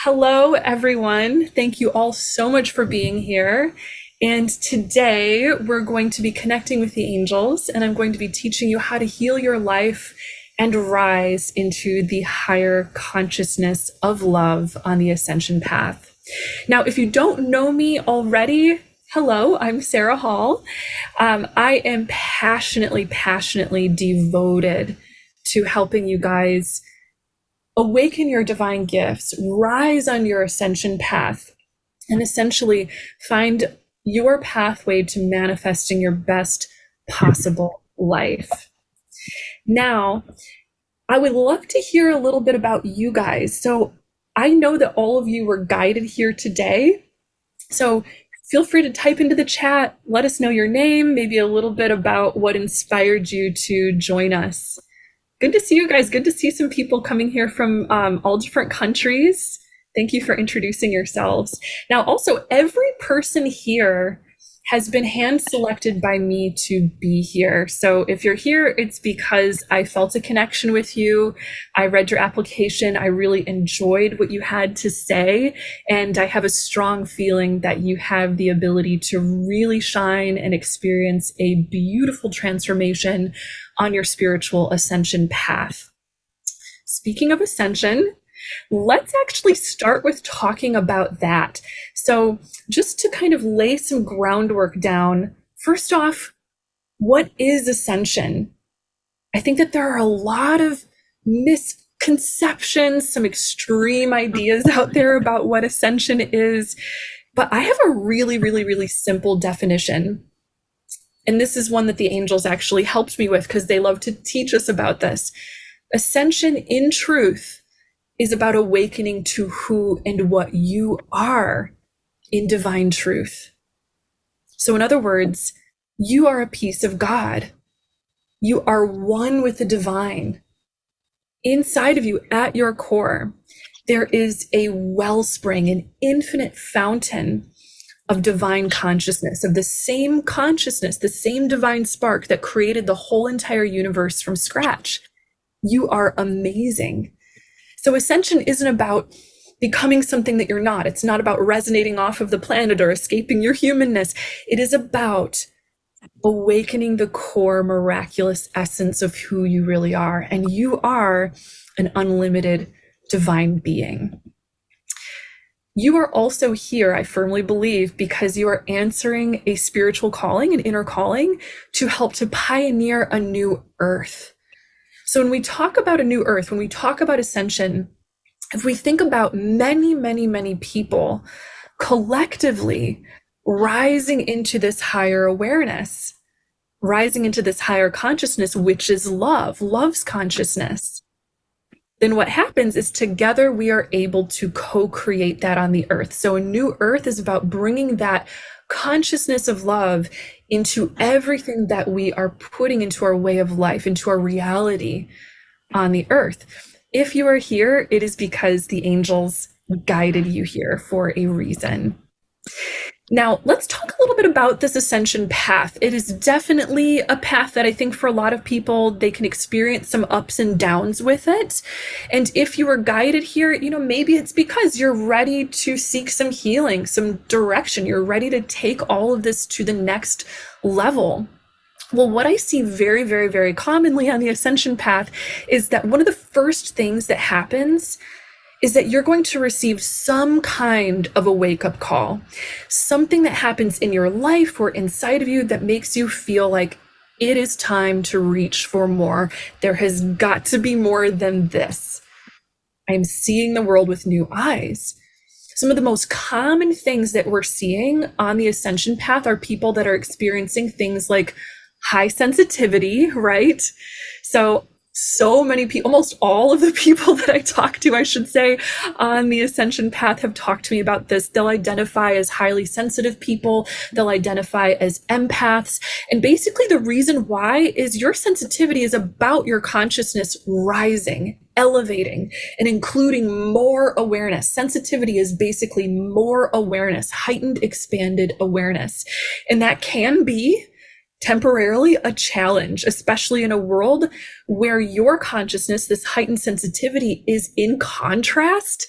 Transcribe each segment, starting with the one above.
Hello, everyone. Thank you all so much for being here. And today we're going to be connecting with the angels, and I'm going to be teaching you how to heal your life and rise into the higher consciousness of love on the Ascension path. Now, if you don't know me already, hello, I'm Sarah Hall. I am passionately devoted to helping you guys awaken your divine gifts, rise on your ascension path, and essentially find your pathway to manifesting your best possible life. Now, I would love to hear a little bit about you guys. So I know that all of you were guided here today. So feel free to type into the chat, let us know your name, maybe a little bit about what inspired you to join us. Good to see you guys. Good to see some people coming here from all different countries. Thank you for introducing yourselves. Now, also, every person here has been hand selected by me to be here. So if you're here, it's because I felt a connection with you. I read your application. I really enjoyed what you had to say. And I have a strong feeling that you have the ability to really shine and experience a beautiful transformation on your spiritual ascension path. Speaking of ascension, let's actually start with talking about that. So just to kind of lay some groundwork down, first off, what is ascension? I think that there are a lot of misconceptions, some extreme ideas out there about what ascension is, but I have a really simple definition. And this is one that the angels actually helped me with because they love to teach us about this. Ascension, in truth, is about awakening to who and what you are in divine truth. So in other words, you are a piece of God. You are one with the divine. Inside of you, at your core, there is a wellspring, an infinite fountain of divine consciousness, of the same consciousness, the same divine spark that created the whole entire universe from scratch. You are amazing. So ascension isn't about becoming something that you're not. It's not about resonating off of the planet or escaping your humanness. It is about awakening the core miraculous essence of who you really are. And you are an unlimited divine being. You are also here, I firmly believe, because you are answering a spiritual calling, an inner calling, to help to pioneer a new earth. So when we talk about a new earth, when we talk about ascension, if we think about many people collectively rising into this higher awareness, rising into this higher consciousness, which is love, love's consciousness, then what happens is together we are able to co-create that on the earth. So a new earth is about bringing that consciousness of love into everything that we are putting into our way of life, into our reality on the earth. If you are here, it is because the angels guided you here for a reason. Now, let's talk a little bit about this ascension path. It is definitely a path that I think for a lot of people, they can experience some ups and downs with it. And if you were guided here, maybe it's because you're ready to seek some healing, some direction. You're ready to take all of this to the next level. Well, what I see very commonly on the ascension path is that one of the first things that happens is that you're going to receive some kind of a wake-up call, something that happens in your life or inside of you that makes you feel like it is time to reach for more. There has got to be more than this. I'm seeing the world with new eyes. Some of the most common things that we're seeing on the ascension path are people that are experiencing things like high sensitivity, right? So many people, almost all of the people that I talk to, I should say, on the ascension path have talked to me about this. They'll identify as highly sensitive people. They'll identify as empaths. And basically the reason why is your sensitivity is about your consciousness rising, elevating, and including more awareness. Sensitivity is basically more awareness, heightened, expanded awareness. And that can be temporarily a challenge, especially in a world where your consciousness, this heightened sensitivity, is in contrast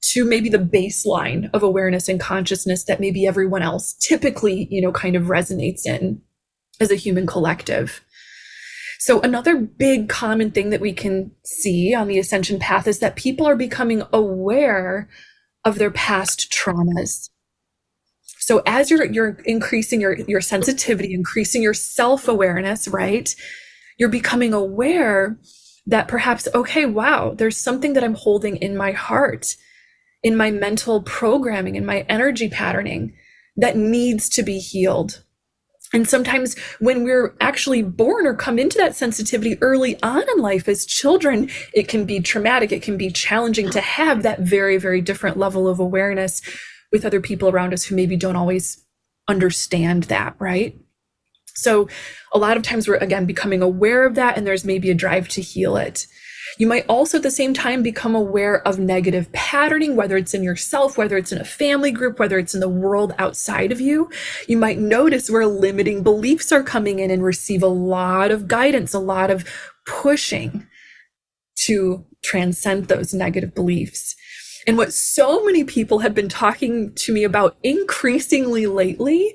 to maybe the baseline of awareness and consciousness that maybe everyone else typically, kind of resonates in as a human collective. So another big common thing that we can see on the ascension path is that people are becoming aware of their past traumas. So as you're increasing your sensitivity, increasing your self-awareness, right? You're becoming aware that perhaps, okay, wow, there's something that I'm holding in my heart, in my mental programming, in my energy patterning that needs to be healed. And sometimes when we're actually born or come into that sensitivity early on in life as children, it can be traumatic. It can be challenging to have that very, very different level of awareness with other people around us who maybe don't always understand that, right? So a lot of times we're, again, becoming aware of that, and there's maybe a drive to heal it. You might also at the same time become aware of negative patterning, whether it's in yourself, whether it's in a family group, whether it's in the world outside of you. You might notice where limiting beliefs are coming in and receive a lot of guidance, a lot of pushing to transcend those negative beliefs. And what so many people have been talking to me about increasingly lately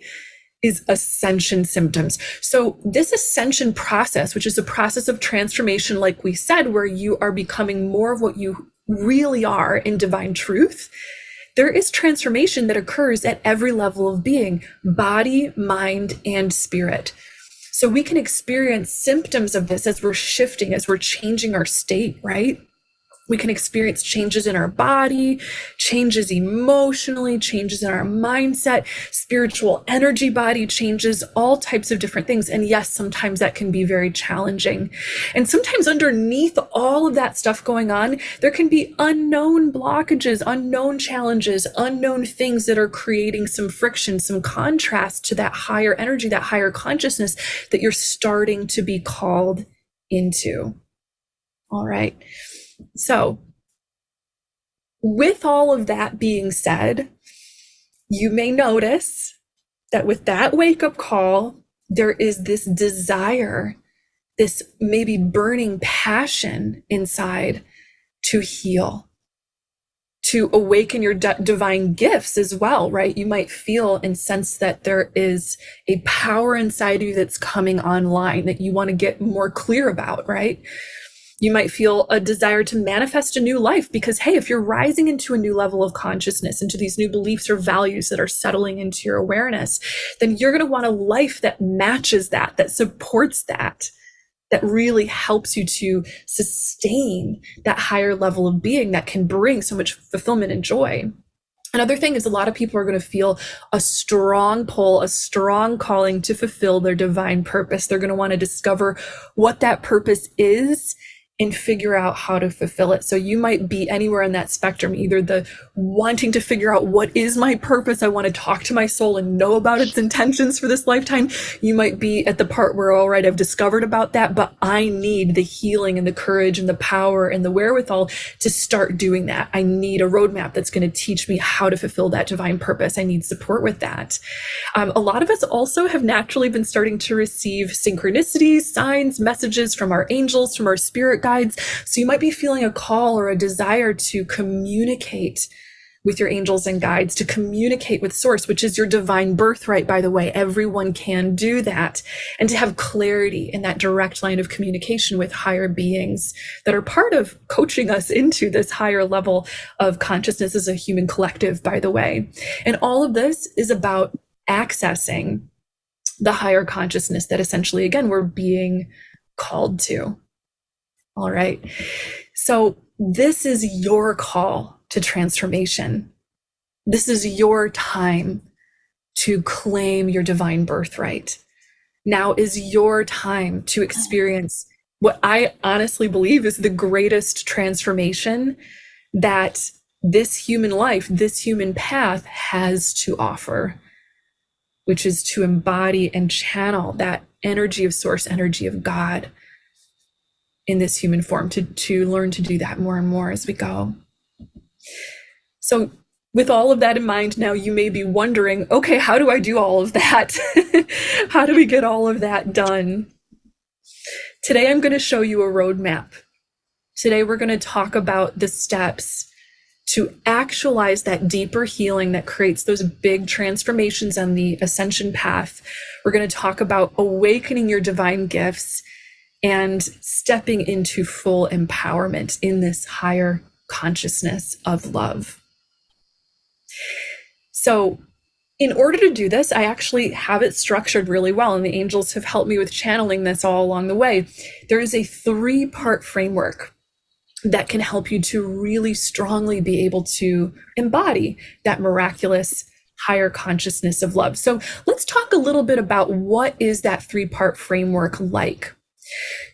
is ascension symptoms. So this ascension process, which is a process of transformation, like we said, where you are becoming more of what you really are in divine truth, there is transformation that occurs at every level of being, body, mind, and spirit. So we can experience symptoms of this as we're shifting, as we're changing our state, right? We can experience changes in our body, changes emotionally, changes in our mindset, spiritual energy body changes, all types of different things. And yes, sometimes that can be very challenging. And sometimes underneath all of that stuff going on, there can be unknown blockages, unknown challenges, unknown things that are creating some friction, some contrast to that higher energy, that higher consciousness that you're starting to be called into. All right. So with all of that being said, you may notice that with that wake-up call, there is this desire, this maybe burning passion inside to heal, to awaken your divine gifts as well, right? You might feel and sense that there is a power inside you that's coming online that you want to get more clear about, right? You might feel a desire to manifest a new life because, hey, if you're rising into a new level of consciousness, into these new beliefs or values that are settling into your awareness, then you're going to want a life that matches that, that supports that, that really helps you to sustain that higher level of being that can bring so much fulfillment and joy. Another thing is a lot of people are going to feel a strong pull, a strong calling to fulfill their divine purpose. They're going to want to discover what that purpose is and figure out how to fulfill it. So you might be anywhere in that spectrum, either the wanting to figure out what is my purpose, I want to talk to my soul and know about its intentions for this lifetime. You might be at the part where, all right, I've discovered about that, but I need the healing and the courage and the power and the wherewithal to start doing that. I need a roadmap that's going to teach me how to fulfill that divine purpose. I need support with that. A lot of us also have naturally been starting to receive synchronicities, signs, messages from our angels, from our spirit guides. So you might be feeling a call or a desire to communicate with your angels and guides, to communicate with source, which is your divine birthright, by the way. Everyone can do that. And to have clarity in that direct line of communication with higher beings that are part of coaching us into this higher level of consciousness as a human collective, by the way. And all of this is about accessing the higher consciousness that essentially, again, we're being called to. All right. So this is your call to transformation. This is your time to claim your divine birthright. Now is your time to experience what I honestly believe is the greatest transformation that this human life, this human path has to offer, which is to embody and channel that energy of source, energy of God in this human form, to learn to do that more and more as we go. So with all of that in mind, now you may be wondering, okay, how do I do all of that? How do we get all of that done? Today, I'm going to show you a roadmap. Today, we're going to talk about the steps to actualize that deeper healing that creates those big transformations on the ascension path. We're going to talk about awakening your divine gifts and stepping into full empowerment in this higher consciousness of love. So, in order to do this, I actually have it structured really well, and the angels have helped me with channeling this all along the way. There is a 3-part framework that can help you to really strongly be able to embody that miraculous higher consciousness of love. So let's talk a little bit about what is that 3-part framework like.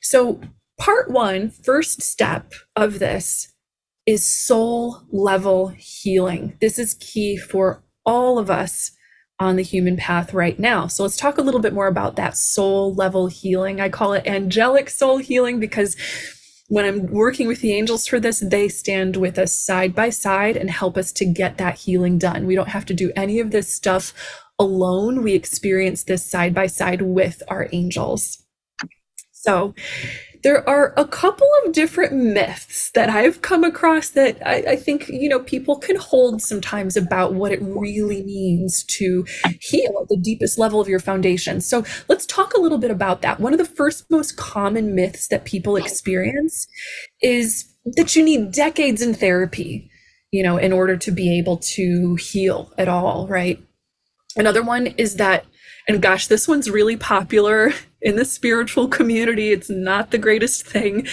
So part 1, first step of this, is soul level healing. This is key for all of us on the human path right now. So let's talk a little bit more about that soul level healing. I call it angelic soul healing because when I'm working with the angels for this, they stand with us side by side and help us to get that healing done. We don't have to do any of this stuff alone. We experience this side by side with our angels. So there are a couple of different myths that I've come across that I think, people can hold sometimes about what it really means to heal at the deepest level of your foundation. So let's talk a little bit about that. One of the first most common myths that people experience is that you need decades in therapy, in order to be able to heal at all, right? Another one is that, and gosh, this one's really popular in the spiritual community. It's not the greatest thing.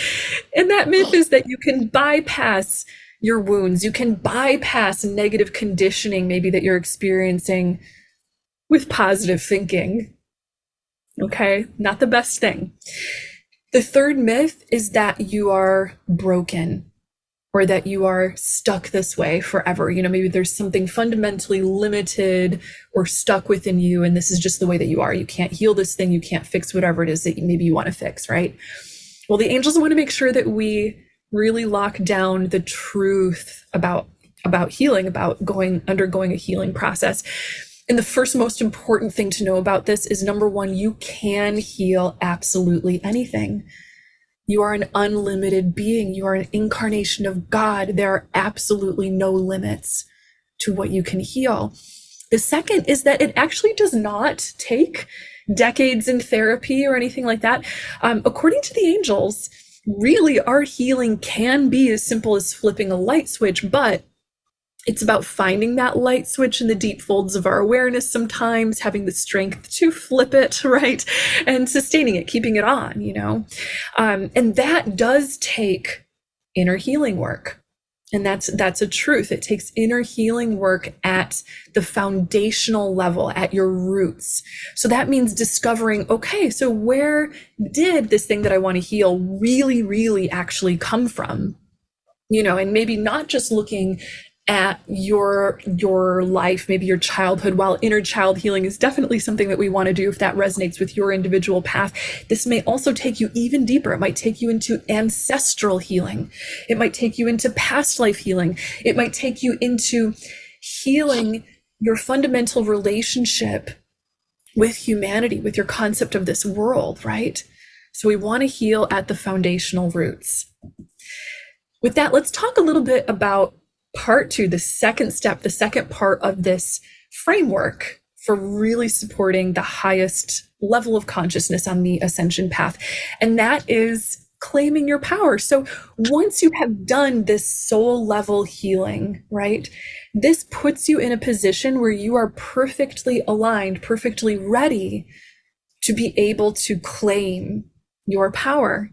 And that myth is that you can bypass your wounds. You can bypass negative conditioning, maybe that you're experiencing, with positive thinking. Okay, not the best thing. The third myth is that you are broken, or that you are stuck this way forever. Maybe there's something fundamentally limited or stuck within you, and this is just the way that you are. You can't heal this thing. You can't fix whatever it is that maybe you want to fix, right? Well, the angels want to make sure that we really lock down the truth about healing, about undergoing a healing process. And the first most important thing to know about this is, number 1, you can heal absolutely anything. You are an unlimited being. You are an incarnation of God. There are absolutely no limits to what you can heal. The second is that it actually does not take decades in therapy or anything like that. According to the angels, really our healing can be as simple as flipping a light switch, but it's about finding that light switch in the deep folds of our awareness sometimes, having the strength to flip it, right? And sustaining it, keeping it on, and that does take inner healing work. And that's a truth. It takes inner healing work at the foundational level, at your roots. So that means discovering, okay, so where did this thing that I want to heal really, really actually come from? And maybe not just looking at your life, maybe your childhood. While inner child healing is definitely something that we want to do if that resonates with your individual path, this may also take you even deeper. It might take you into ancestral healing. It might take you into past life healing. It might take you into healing your fundamental relationship with humanity, with your concept of this world, right? So we want to heal at the foundational roots. With that, let's talk a little bit about part 2, the second step, the second part of this framework for really supporting the highest level of consciousness on the ascension path. And that is claiming your power. So once you have done this soul level healing, right, this puts you in a position where you are perfectly aligned, perfectly ready to be able to claim your power.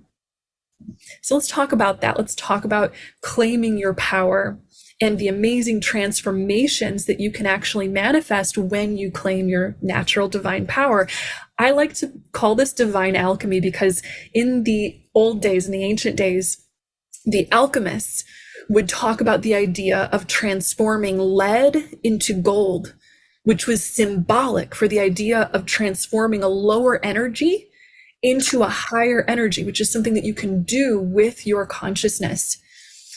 So let's talk about that. Let's talk about claiming your power and the amazing transformations that you can actually manifest when you claim your natural divine power. I like to call this divine alchemy because in the old days, in the ancient days, the alchemists would talk about the idea of transforming lead into gold, which was symbolic for the idea of transforming a lower energy into a higher energy, which is something that you can do with your consciousness.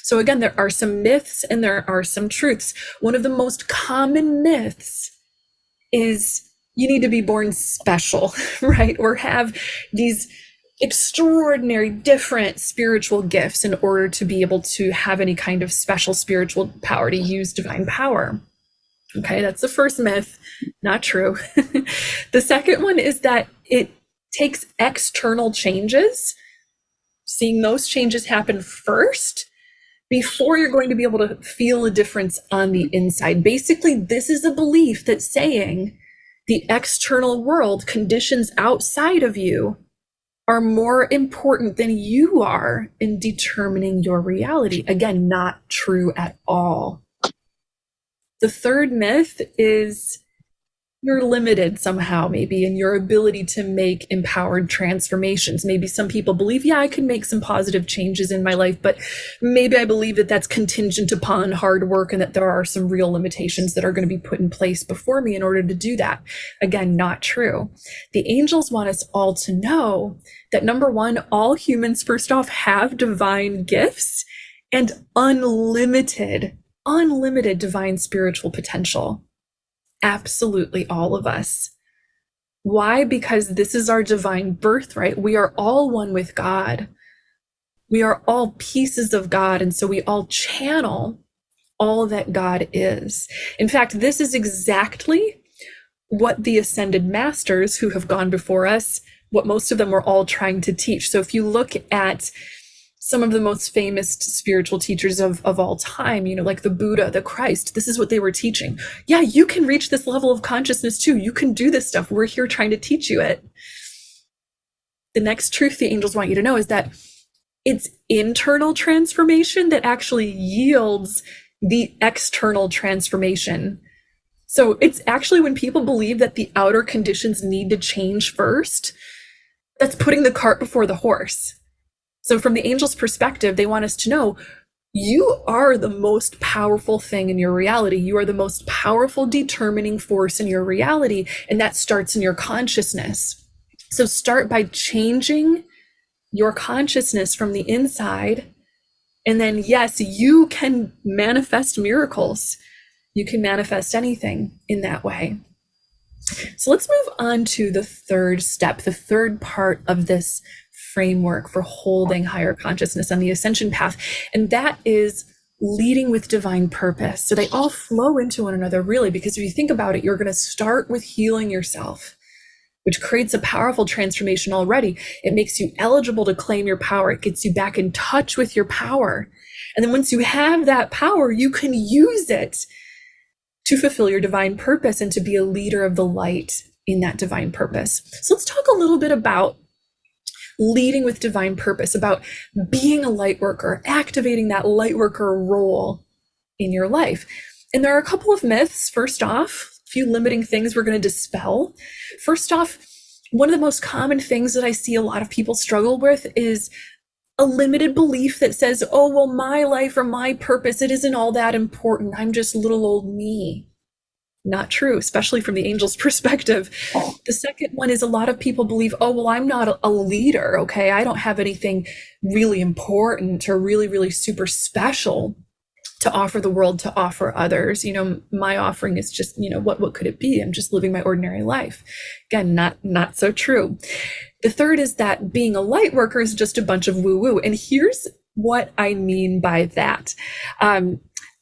So again, there are some myths and there are some truths. One of the most common myths is you need to be born special, right? Or have these extraordinary, different spiritual gifts in order to be able to have any kind of special spiritual power to use divine power. Okay, that's the first myth. Not true. The second one is that it takes external changes, seeing those changes happen first before you're going to be able to feel a difference on the inside. Basically, this is a belief that's saying the external world, conditions outside of you, are more important than you are in determining your reality. Again, not true at all. The third myth is you're limited somehow, maybe in your ability to make empowered transformations. Maybe some people believe, yeah, I can make some positive changes in my life, but maybe I believe that that's contingent upon hard work and that there are some real limitations that are going to be put in place before me in order to do that. Again, not true. The angels want us all to know that, number one, all humans, first off, have divine gifts and unlimited divine spiritual potential. Absolutely all of us. Why? Because this is our divine birthright. We are all one with God. We are all pieces of God, and so we all channel all that God is. In fact, this is exactly what the ascended masters who have gone before us, what most of them were all trying to teach. So if you look at some of the most famous spiritual teachers of all time, like the Buddha, the Christ, this is what they were teaching. Yeah, you can reach this level of consciousness too. You can do this stuff. We're here trying to teach you it. The next truth the angels want you to know is that it's internal transformation that actually yields the external transformation. So it's actually when people believe that the outer conditions need to change first, that's putting the cart before the horse. So from the angels' perspective, they want us to know you are the most powerful thing in your reality. You are the most powerful determining force in your reality, and that starts in your consciousness. So start by changing your consciousness from the inside, and then, yes, you can manifest miracles. You can manifest anything in that way. So let's move on to the third step, the third part of this framework for holding higher consciousness on the ascension path, and that is leading with divine purpose. So they all flow into one another, really, because if you think about it, you're going to start with healing yourself, which creates a powerful transformation already. It makes you eligible to claim your power. It gets you back in touch with your power. And then once you have that power, you can use it to fulfill your divine purpose and to be a leader of the light in that divine purpose. So let's talk a little bit about leading with divine purpose, about being a light worker, activating that light worker role in your life. And there are a couple of myths. First off, a few limiting things we're going to dispel. First off, one of the most common things that I see a lot of people struggle with is a limited belief that says, oh, well, my life or my purpose, it isn't all that important. I'm just little old me. Not true, especially from the angels' perspective. The second one is a lot of people believe, oh, well, I'm not a leader, okay? I don't have anything really important or really, really super special to offer the world, to offer others. My offering is just, what could it be? I'm just living my ordinary life. Again, not so true. The third is that being a light worker is just a bunch of woo-woo. And here's what I mean by that.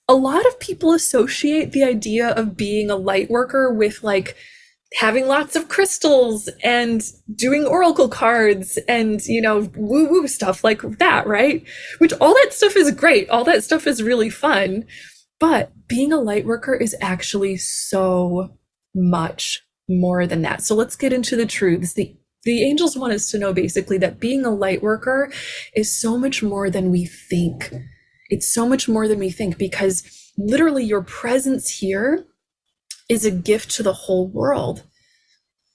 A lot of people associate the idea of being a light worker with like having lots of crystals and doing oracle cards and, woo-woo stuff like that, right? Which all that stuff is great. All that stuff is really fun. But being a light worker is actually so much more than that. So let's get into the truths. The angels want us to know basically that being a light worker is so much more than we think. It's so much more than we think, because literally your presence here is a gift to the whole world.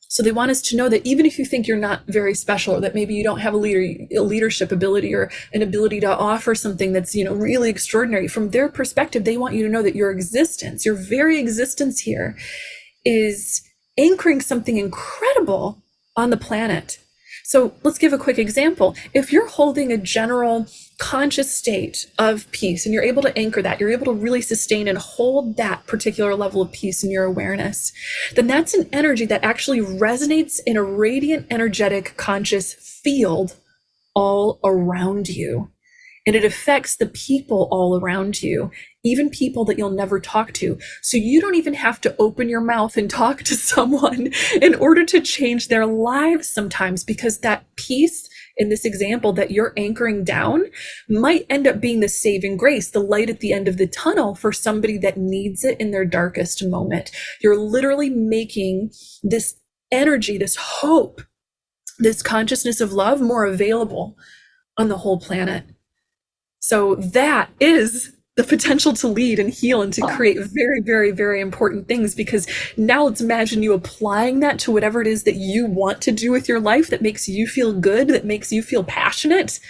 So they want us to know that even if you think you're not very special, or that maybe you don't have a leadership ability or an ability to offer something that's, really extraordinary, from their perspective, they want you to know that your existence, your very existence here, is anchoring something incredible on the planet. So let's give a quick example. If you're holding a general conscious state of peace and you're able to anchor that, you're able to really sustain and hold that particular level of peace in your awareness, then that's an energy that actually resonates in a radiant, energetic, conscious field all around you. And it affects the people all around you, even people that you'll never talk to. So you don't even have to open your mouth and talk to someone in order to change their lives sometimes, because that peace in this example that you're anchoring down might end up being the saving grace, the light at the end of the tunnel for somebody that needs it in their darkest moment. You're literally making this energy, this hope, this consciousness of love more available on the whole planet. So that is the potential to lead and heal and to create very, very, very important things, because now let's imagine you applying that to whatever it is that you want to do with your life that makes you feel good, that makes you feel passionate.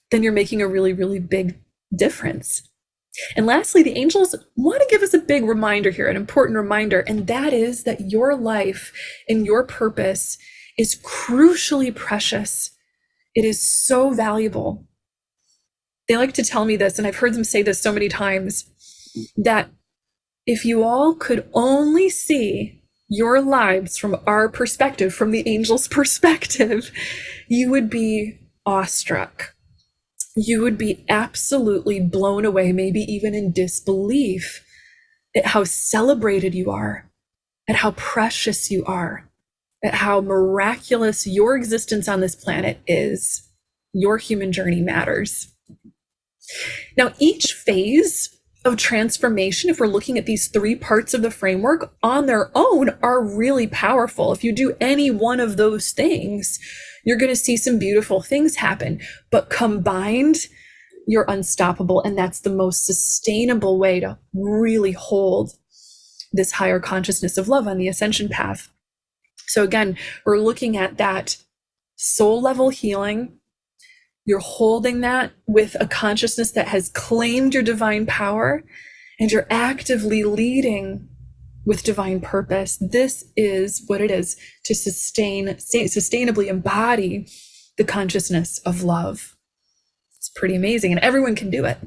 Then you're making a really, really big difference. And lastly, the angels want to give us a big reminder here, an important reminder, and that is that your life and your purpose is crucially precious. It is so valuable. They like to tell me this, and I've heard them say this so many times, that if you all could only see your lives from our perspective, from the angels' perspective, you would be awestruck. You would be absolutely blown away, maybe even in disbelief at how celebrated you are, at how precious you are, at how miraculous your existence on this planet is. Your human journey matters. Now, each phase of transformation, if we're looking at these three parts of the framework on their own, are really powerful. If you do any one of those things, you're going to see some beautiful things happen. But combined, you're unstoppable. And that's the most sustainable way to really hold this higher consciousness of love on the ascension path. So again, we're looking at that soul level healing. You're holding that with a consciousness that has claimed your divine power, and you're actively leading with divine purpose. This is what it is to sustainably embody the consciousness of love. It's pretty amazing, and everyone can do it.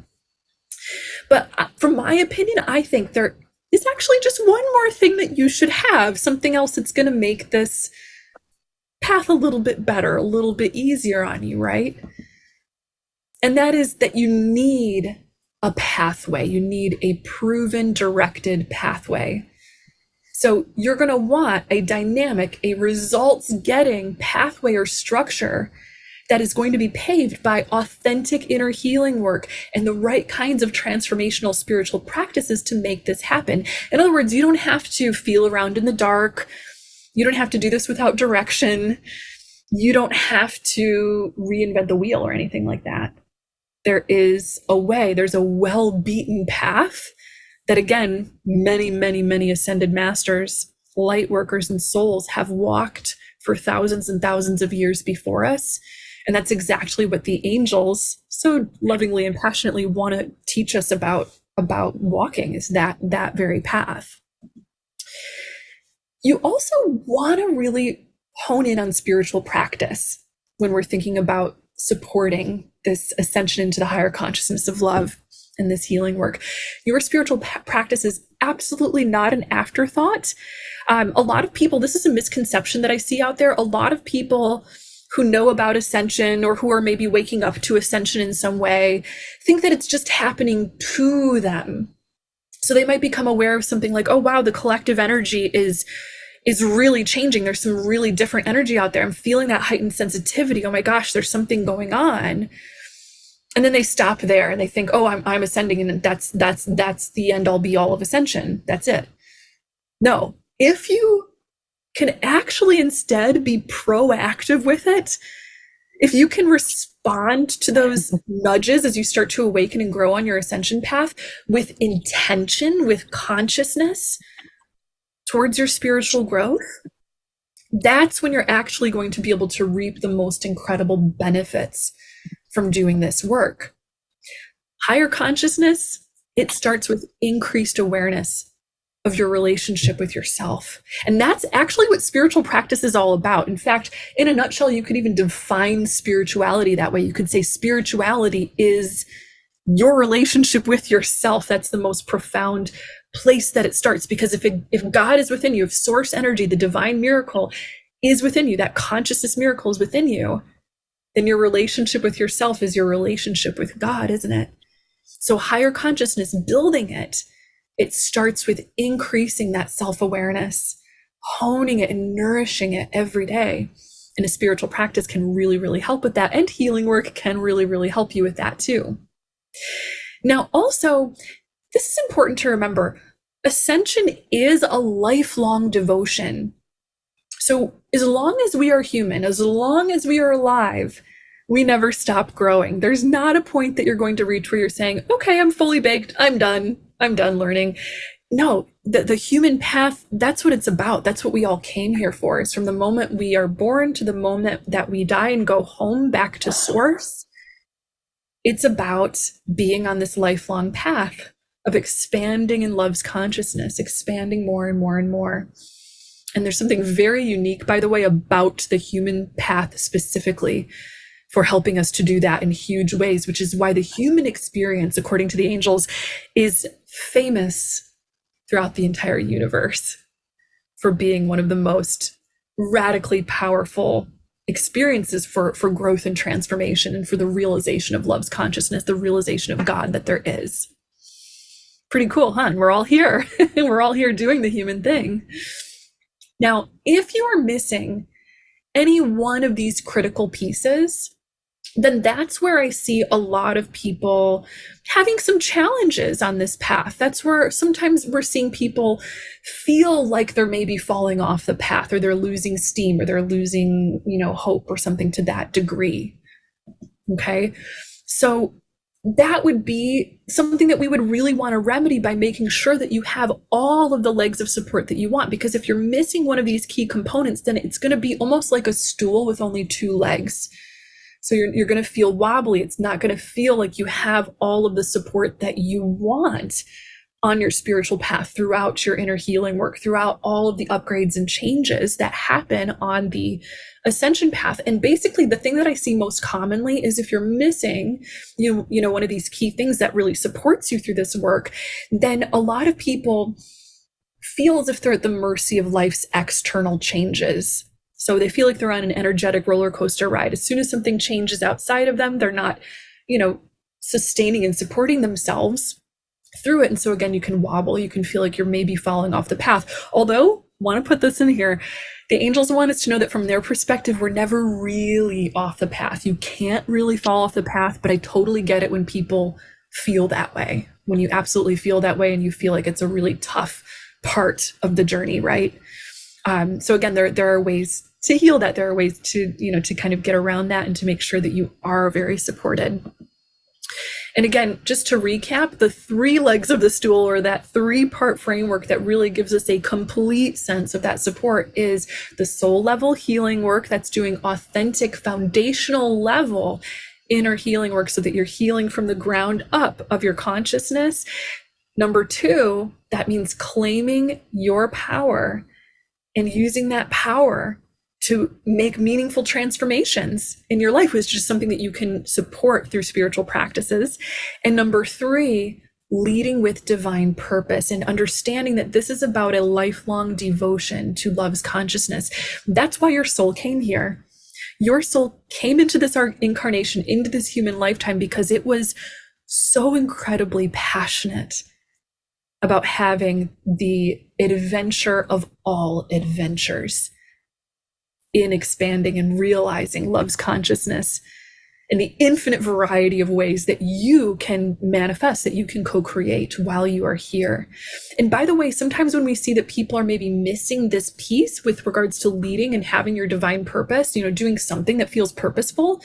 But from my opinion, I think there is actually just one more thing that you should have, something else that's going to make this path a little bit better, a little bit easier on you, right? And that is that you need a pathway. You need a proven, directed pathway. So you're going to want a dynamic, a results-getting pathway or structure that is going to be paved by authentic inner healing work and the right kinds of transformational spiritual practices to make this happen. In other words, you don't have to feel around in the dark. You don't have to do this without direction. You don't have to reinvent the wheel or anything like that. There is a way, there's a well-beaten path that, again, many, many, many ascended masters, light workers, and souls have walked for thousands and thousands of years before us. And that's exactly what the angels so lovingly and passionately want to teach us about walking, is that very path. You also want to really hone in on spiritual practice when we're thinking about supporting this ascension into the higher consciousness of love and this healing work. Your spiritual practice is absolutely not an afterthought. A lot of people, this is a misconception that I see out there. A lot of people who know about ascension or who are maybe waking up to ascension in some way think that it's just happening to them. So they might become aware of something like, oh, wow, the collective energy is really changing. There's some really different energy out there. I'm feeling that heightened sensitivity. Oh my gosh, there's something going on. And then they stop there and they think, oh, I'm ascending, and that's the end all be all of ascension. That's it. No, if you can actually instead be proactive with it, if you can respond to those nudges as you start to awaken and grow on your ascension path with intention, with consciousness towards your spiritual growth, that's when you're actually going to be able to reap the most incredible benefits from doing this work. Higher consciousness, it starts with increased awareness. of your relationship with yourself. And that's actually what spiritual practice is all about. In fact, in a nutshell, you could even define spirituality that way. You could say spirituality is your relationship with yourself. That's the most profound place that it starts, because if God is within you, if source energy, the divine miracle is within you, that consciousness miracle is within you, then your relationship with yourself is your relationship with God, isn't it? So higher consciousness, building it starts with increasing that self-awareness, honing it and nourishing it every day. And a spiritual practice can really, really help with that. And healing work can really, really help you with that too. Now, also, this is important to remember. Ascension is a lifelong devotion. So as long as we are human, as long as we are alive, we never stop growing. There's not a point that you're going to reach where you're saying, okay, I'm fully baked. I'm done learning. No, the human path, that's what it's about. That's what we all came here for, is from the moment we are born to the moment that we die and go home back to source. It's about being on this lifelong path of expanding in love's consciousness, expanding more and more and more. And there's something very unique, by the way, about the human path specifically for helping us to do that in huge ways, which is why the human experience, according to the angels, is famous throughout the entire universe for being one of the most radically powerful experiences for growth and transformation, and for the realization of love's consciousness, the realization of God that there is. Pretty cool, huh? And we're all here. We're all here doing the human thing. Now, if you are missing any one of these critical pieces, then that's where I see a lot of people having some challenges on this path. That's where sometimes we're seeing people feel like they're maybe falling off the path, or they're losing steam, or they're losing, hope, or something to that degree. Okay. So that would be something that we would really want to remedy by making sure that you have all of the legs of support that you want. Because if you're missing one of these key components, then it's going to be almost like a stool with only two legs. So you're going to feel wobbly. It's not going to feel like you have all of the support that you want on your spiritual path throughout your inner healing work, throughout all of the upgrades and changes that happen on the ascension path. And basically the thing that I see most commonly is if you're missing, one of these key things that really supports you through this work, then a lot of people feel as if they're at the mercy of life's external changes. So they feel like they're on an energetic roller coaster ride. As soon as something changes outside of them, they're not, sustaining and supporting themselves through it. And so again, you can wobble, you can feel like you're maybe falling off the path. Although, want to put this in here, the angels want us to know that from their perspective, we're never really off the path. You can't really fall off the path, but I totally get it when people feel that way, when you absolutely feel that way and you feel like it's a really tough part of the journey, right? So again, there are ways to heal that. There are ways to, to kind of get around that and to make sure that you are very supported. And again, just to recap, the three legs of the stool, or that three-part framework that really gives us a complete sense of that support, is the soul level healing work that's doing authentic foundational level inner healing work so that you're healing from the ground up of your consciousness. Number two, that means claiming your power and using that power to make meaningful transformations in your life, which is just something that you can support through spiritual practices. And number three, leading with divine purpose and understanding that this is about a lifelong devotion to love's consciousness. That's why your soul came here. Your soul came into this incarnation, into this human lifetime, because it was so incredibly passionate about having the adventure of all adventures in expanding and realizing love's consciousness in the infinite variety of ways that you can manifest, that you can co-create while you are here. And by the way, sometimes when we see that people are maybe missing this piece with regards to leading and having your divine purpose, doing something that feels purposeful,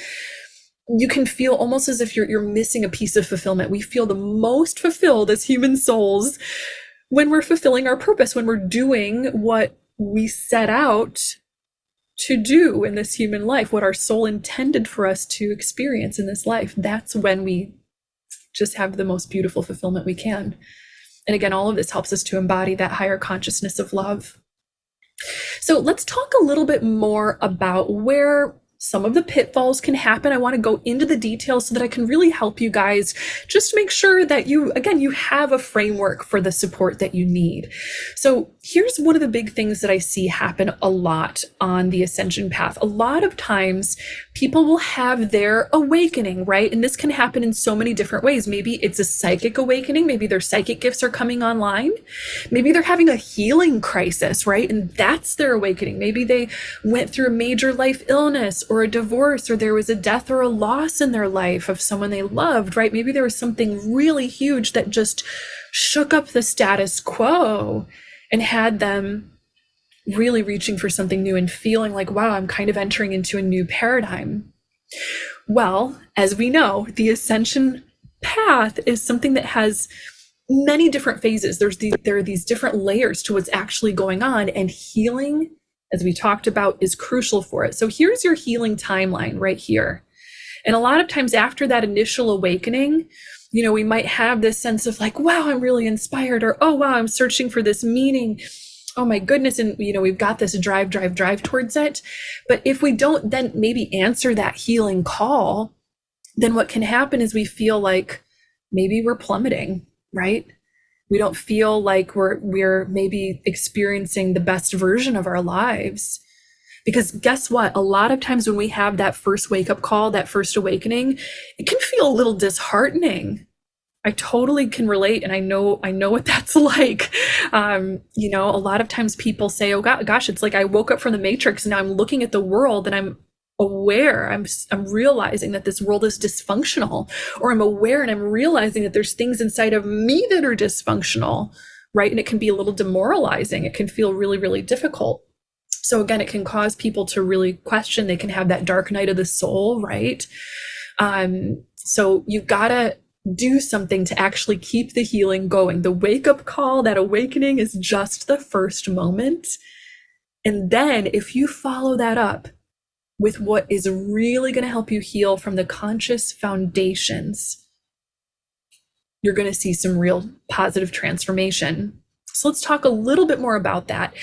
you can feel almost as if you're missing a piece of fulfillment. We feel the most fulfilled as human souls when we're fulfilling our purpose, when we're doing what we set out to do in this human life, what our soul intended for us to experience in this life. That's when we just have the most beautiful fulfillment we can. And again, all of this helps us to embody that higher consciousness of love. So let's talk a little bit more about where some of the pitfalls can happen. I want to go into the details so that I can really help you guys just make sure that you have a framework for the support that you need. So here's one of the big things that I see happen a lot on the ascension path. A lot of times people will have their awakening, right? And this can happen in so many different ways. Maybe it's a psychic awakening. Maybe their psychic gifts are coming online. Maybe they're having a healing crisis, right? And that's their awakening. Maybe they went through a major life illness or a divorce, or there was a death or a loss in their life of someone they loved, right? Maybe there was something really huge that just shook up the status quo and had them really reaching for something new and feeling like, wow, I'm kind of entering into a new paradigm. Well, as we know, the ascension path is something that has many different phases. There are these different layers to what's actually going on, and healing, as we talked about, is crucial for it. So here's your healing timeline right here. And a lot of times after that initial awakening, we might have this sense of like, wow, I'm really inspired, or, oh, wow, I'm searching for this meaning. Oh my goodness. And, we've got this drive towards it. But if we don't then maybe answer that healing call, then what can happen is we feel like maybe we're plummeting, right? We don't feel like we're maybe experiencing the best version of our lives. Because guess what? A lot of times when we have that first wake-up call, that first awakening, it can feel a little disheartening. I totally can relate, and I know what that's like. A lot of times people say, oh gosh, it's like I woke up from the Matrix and now I'm looking at the world and I'm aware, I'm realizing that this world is dysfunctional, or I'm aware and I'm realizing that there's things inside of me that are dysfunctional, right? And it can be a little demoralizing. It can feel really, really difficult. So again, it can cause people to really question. They can have that dark night of the soul, right? So you've got to do something to actually keep the healing going. The wake-up call, that awakening, is just the first moment. And then if you follow that up with what is really going to help you heal from the conscious foundations, you're going to see some real positive transformation. So let's talk a little bit more about that.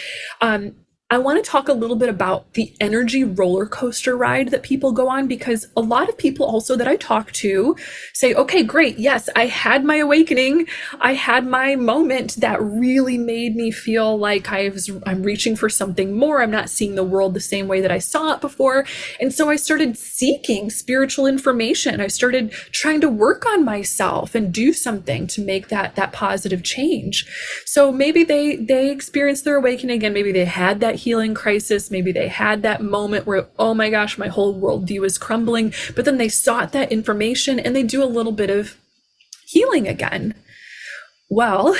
I want to talk a little bit about the energy roller coaster ride that people go on, because a lot of people also that I talk to say, okay, great. Yes, I had my awakening. I had my moment that really made me feel like I'm reaching for something more. I'm not seeing the world the same way that I saw it before. And so I started seeking spiritual information. I started trying to work on myself and do something to make that positive change. So maybe they experienced their awakening again. Maybe they had that healing crisis. Maybe they had that moment where, oh my gosh, my whole worldview is crumbling. But then they sought that information and they do a little bit of healing again. Well,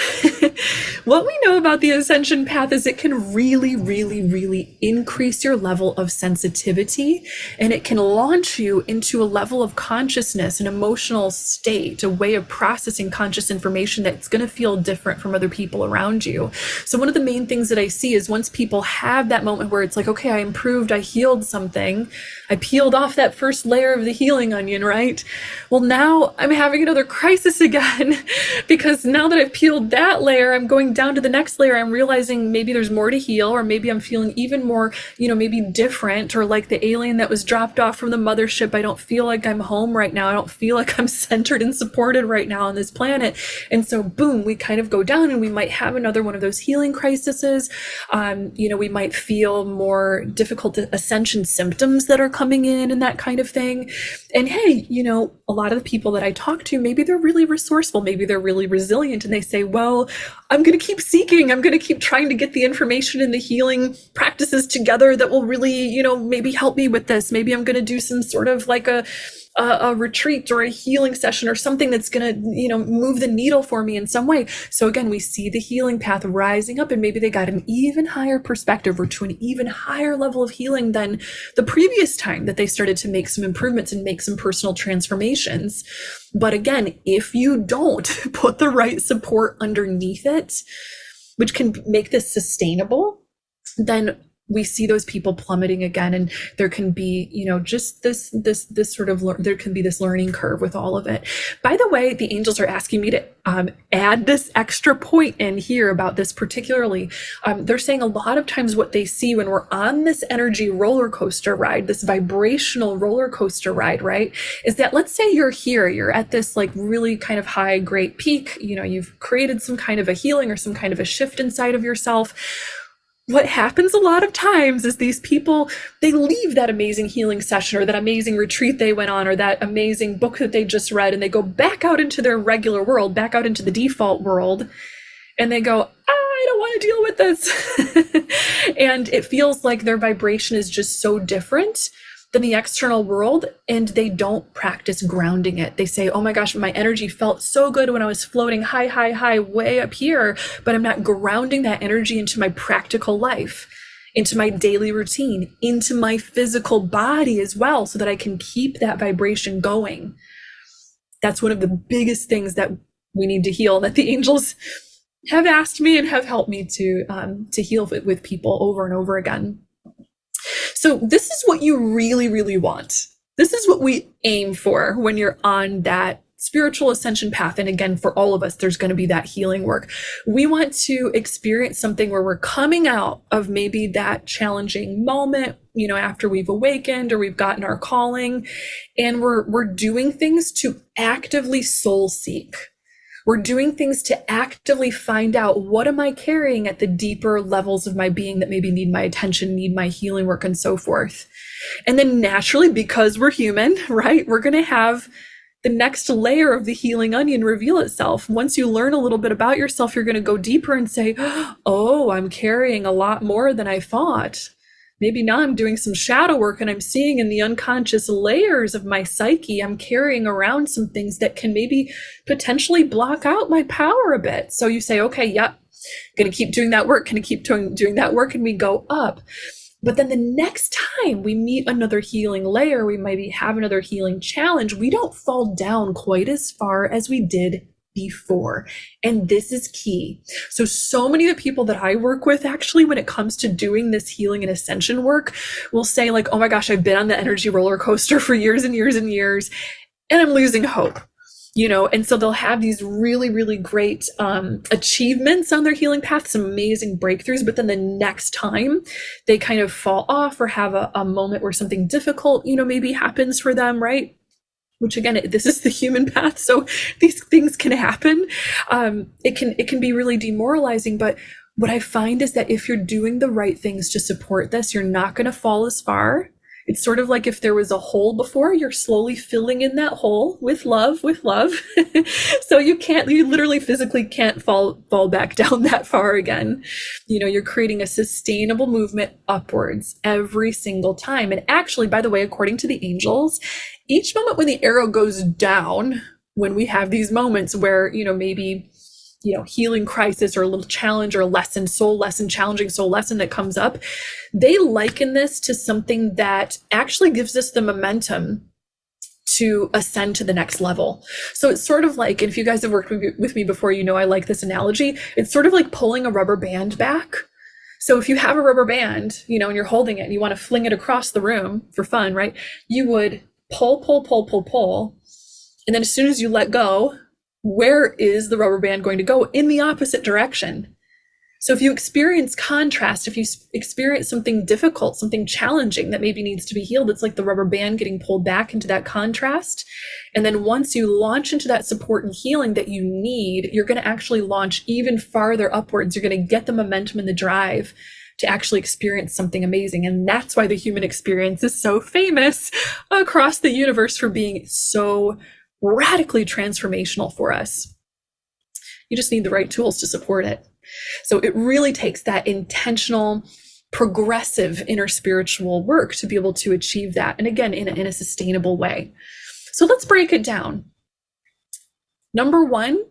what we know about the ascension path is it can really, really, really increase your level of sensitivity, and it can launch you into a level of consciousness, an emotional state, a way of processing conscious information that's going to feel different from other people around you. So one of the main things that I see is once people have that moment where it's like, okay, I improved, I healed something, I peeled off that first layer of the healing onion, right? Well, now I'm having another crisis again because now that I've peeled that layer, I'm going down to the next layer. I'm realizing maybe there's more to heal, or maybe I'm feeling even more, maybe different, or like the alien that was dropped off from the mothership. I don't feel like I'm home right now. I don't feel like I'm centered and supported right now on this planet. And so boom, we kind of go down and we might have another one of those healing crises. We might feel more difficult ascension symptoms that are coming in and that kind of thing. And hey, a lot of the people that I talk to, maybe they're really resourceful, maybe they're really resilient, and they say, well, I'm going to keep seeking, I'm going to keep trying to get the information and the healing practices together that will really, maybe help me with this. Maybe I'm going to do some sort of like a retreat or a healing session or something that's going to, move the needle for me in some way. So again, we see the healing path rising up, and maybe they got an even higher perspective or to an even higher level of healing than the previous time that they started to make some improvements and make some personal transformations. But again, if you don't put the right support underneath it, which can make this sustainable, then we see those people plummeting again, and there can be, just this sort of there can be this learning curve with all of it. By the way, the angels are asking me to add this extra point in here about this particularly. They're saying a lot of times what they see when we're on this energy roller coaster ride, this vibrational roller coaster ride, right, is that, let's say you're at this like really kind of high, great peak, you've created some kind of a healing or some kind of a shift inside of yourself. What happens a lot of times is these people, they leave that amazing healing session or that amazing retreat they went on or that amazing book that they just read, and they go back out into their regular world, back out into the default world, and they go, I don't want to deal with this. And it feels like their vibration is just so different than the external world, and they don't practice grounding it. They say, oh my gosh, my energy felt so good when I was floating high, way up here, but I'm not grounding that energy into my practical life, into my daily routine, into my physical body as well, so that I can keep that vibration going. That's one of the biggest things that we need to heal, that the angels have asked me and have helped me to heal with people over and over again. So this is what you really, really want. This is what we aim for when you're on that spiritual ascension path. And again, for all of us, there's going to be that healing work. We want to experience something where we're coming out of maybe that challenging moment, after we've awakened or we've gotten our calling, and we're doing things to actively soul seek. We're doing things to actively find out, what am I carrying at the deeper levels of my being that maybe need my attention, need my healing work, and so forth. And then naturally, because we're human, right, we're going to have the next layer of the healing onion reveal itself. Once you learn a little bit about yourself, you're going to go deeper and say, oh, I'm carrying a lot more than I thought. Maybe now I'm doing some shadow work and I'm seeing in the unconscious layers of my psyche, I'm carrying around some things that can maybe potentially block out my power a bit. So you say, okay, yep, going to keep doing that work, going to keep doing that work, and we go up. But then the next time we meet another healing layer, we maybe have another healing challenge, we don't fall down quite as far as we did before. And this is key. So many of the people that I work with, actually, when it comes to doing this healing and ascension work, will say like, oh my gosh, I've been on the energy roller coaster for years and years and years, and I'm losing hope. And so they'll have these really, really great achievements on their healing path, some amazing breakthroughs, but then the next time they kind of fall off or have a moment where something difficult, maybe happens for them, right? Which again, this is the human path, so these things can happen. It can be really demoralizing, but what I find is that if you're doing the right things to support this, you're not going to fall as far. It's sort of like if there was a hole before, you're slowly filling in that hole with love. So you literally physically can't fall back down that far again. You're creating a sustainable movement upwards every single time. And actually, by the way, according to the angels, each moment when the arrow goes down, when we have these moments where, maybe, healing crisis or a little challenge or a lesson, soul lesson, challenging soul lesson that comes up, they liken this to something that actually gives us the momentum to ascend to the next level. So it's sort of like, and if you guys have worked with me before, I like this analogy. It's sort of like pulling a rubber band back. So if you have a rubber band, and you're holding it and you want to fling it across the room for fun, right? You would pull. And then as soon as you let go, where is the rubber band going to go? In the opposite direction. So if you experience contrast, if you experience something difficult, something challenging that maybe needs to be healed, it's like the rubber band getting pulled back into that contrast. And then once you launch into that support and healing that you need, you're going to actually launch even farther upwards. You're going to get the momentum and the drive to actually experience something amazing. And that's why the human experience is so famous across the universe for being so radically transformational for us. You just need the right tools to support it. So it really takes that intentional, progressive inner spiritual work to be able to achieve that. And again, in a sustainable way. So let's break it down. Number one,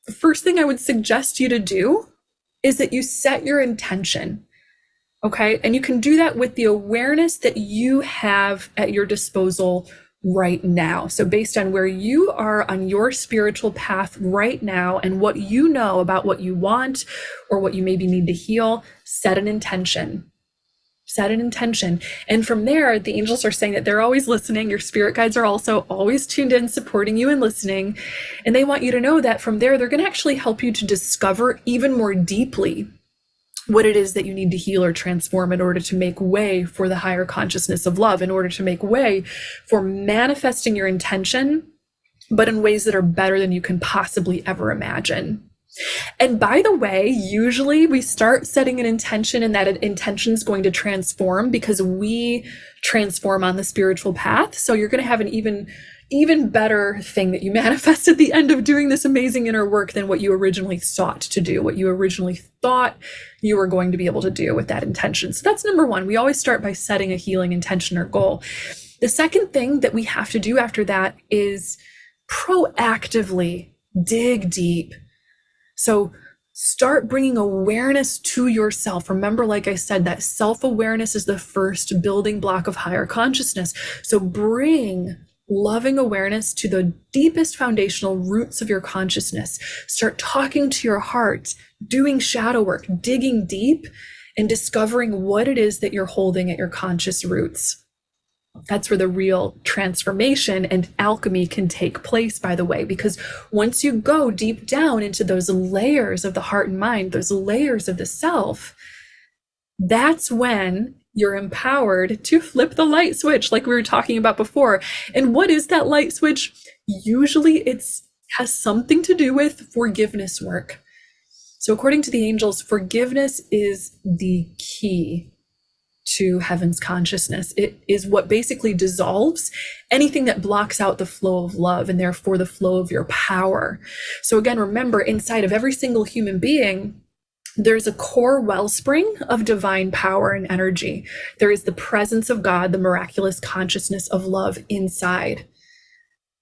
the first thing I would suggest you to do is that you set your intention. Okay. And you can do that with the awareness that you have at your disposal right now. So based on where you are on your spiritual path right now and what you know about what you want or what you maybe need to heal, set an intention. Set an intention. And from there, the angels are saying that they're always listening. Your spirit guides are also always tuned in, supporting you and listening. And they want you to know that from there, they're going to actually help you to discover even more deeply what it is that you need to heal or transform in order to make way for the higher consciousness of love, in order to make way for manifesting your intention, but in ways that are better than you can possibly ever imagine. And by the way, usually we start setting an intention, and that intention is going to transform because we transform on the spiritual path. So you're going to have an even better thing that you manifest at the end of doing this amazing inner work than what you originally sought to do, what you originally thought you were going to be able to do with that intention. So that's number one. We always start by setting a healing intention or goal. The second thing that we have to do after that is proactively dig deep. So start bringing awareness to yourself. Remember, like I said, that self-awareness is the first building block of higher consciousness. So bring loving awareness to the deepest foundational roots of your consciousness. Start talking to your heart, doing shadow work, digging deep, and discovering what it is that you're holding at your conscious roots. That's where the real transformation and alchemy can take place, by the way, because once you go deep down into those layers of the heart and mind, those layers of the self, that's when you're empowered to flip the light switch, like we were talking about before. And what is that light switch? Usually it has something to do with forgiveness work. So according to the angels, forgiveness is the key to heaven's consciousness. It is what basically dissolves anything that blocks out the flow of love and therefore the flow of your power. So again, remember, inside of every single human being, there's a core wellspring of divine power and energy. There is the presence of God, the miraculous consciousness of love inside.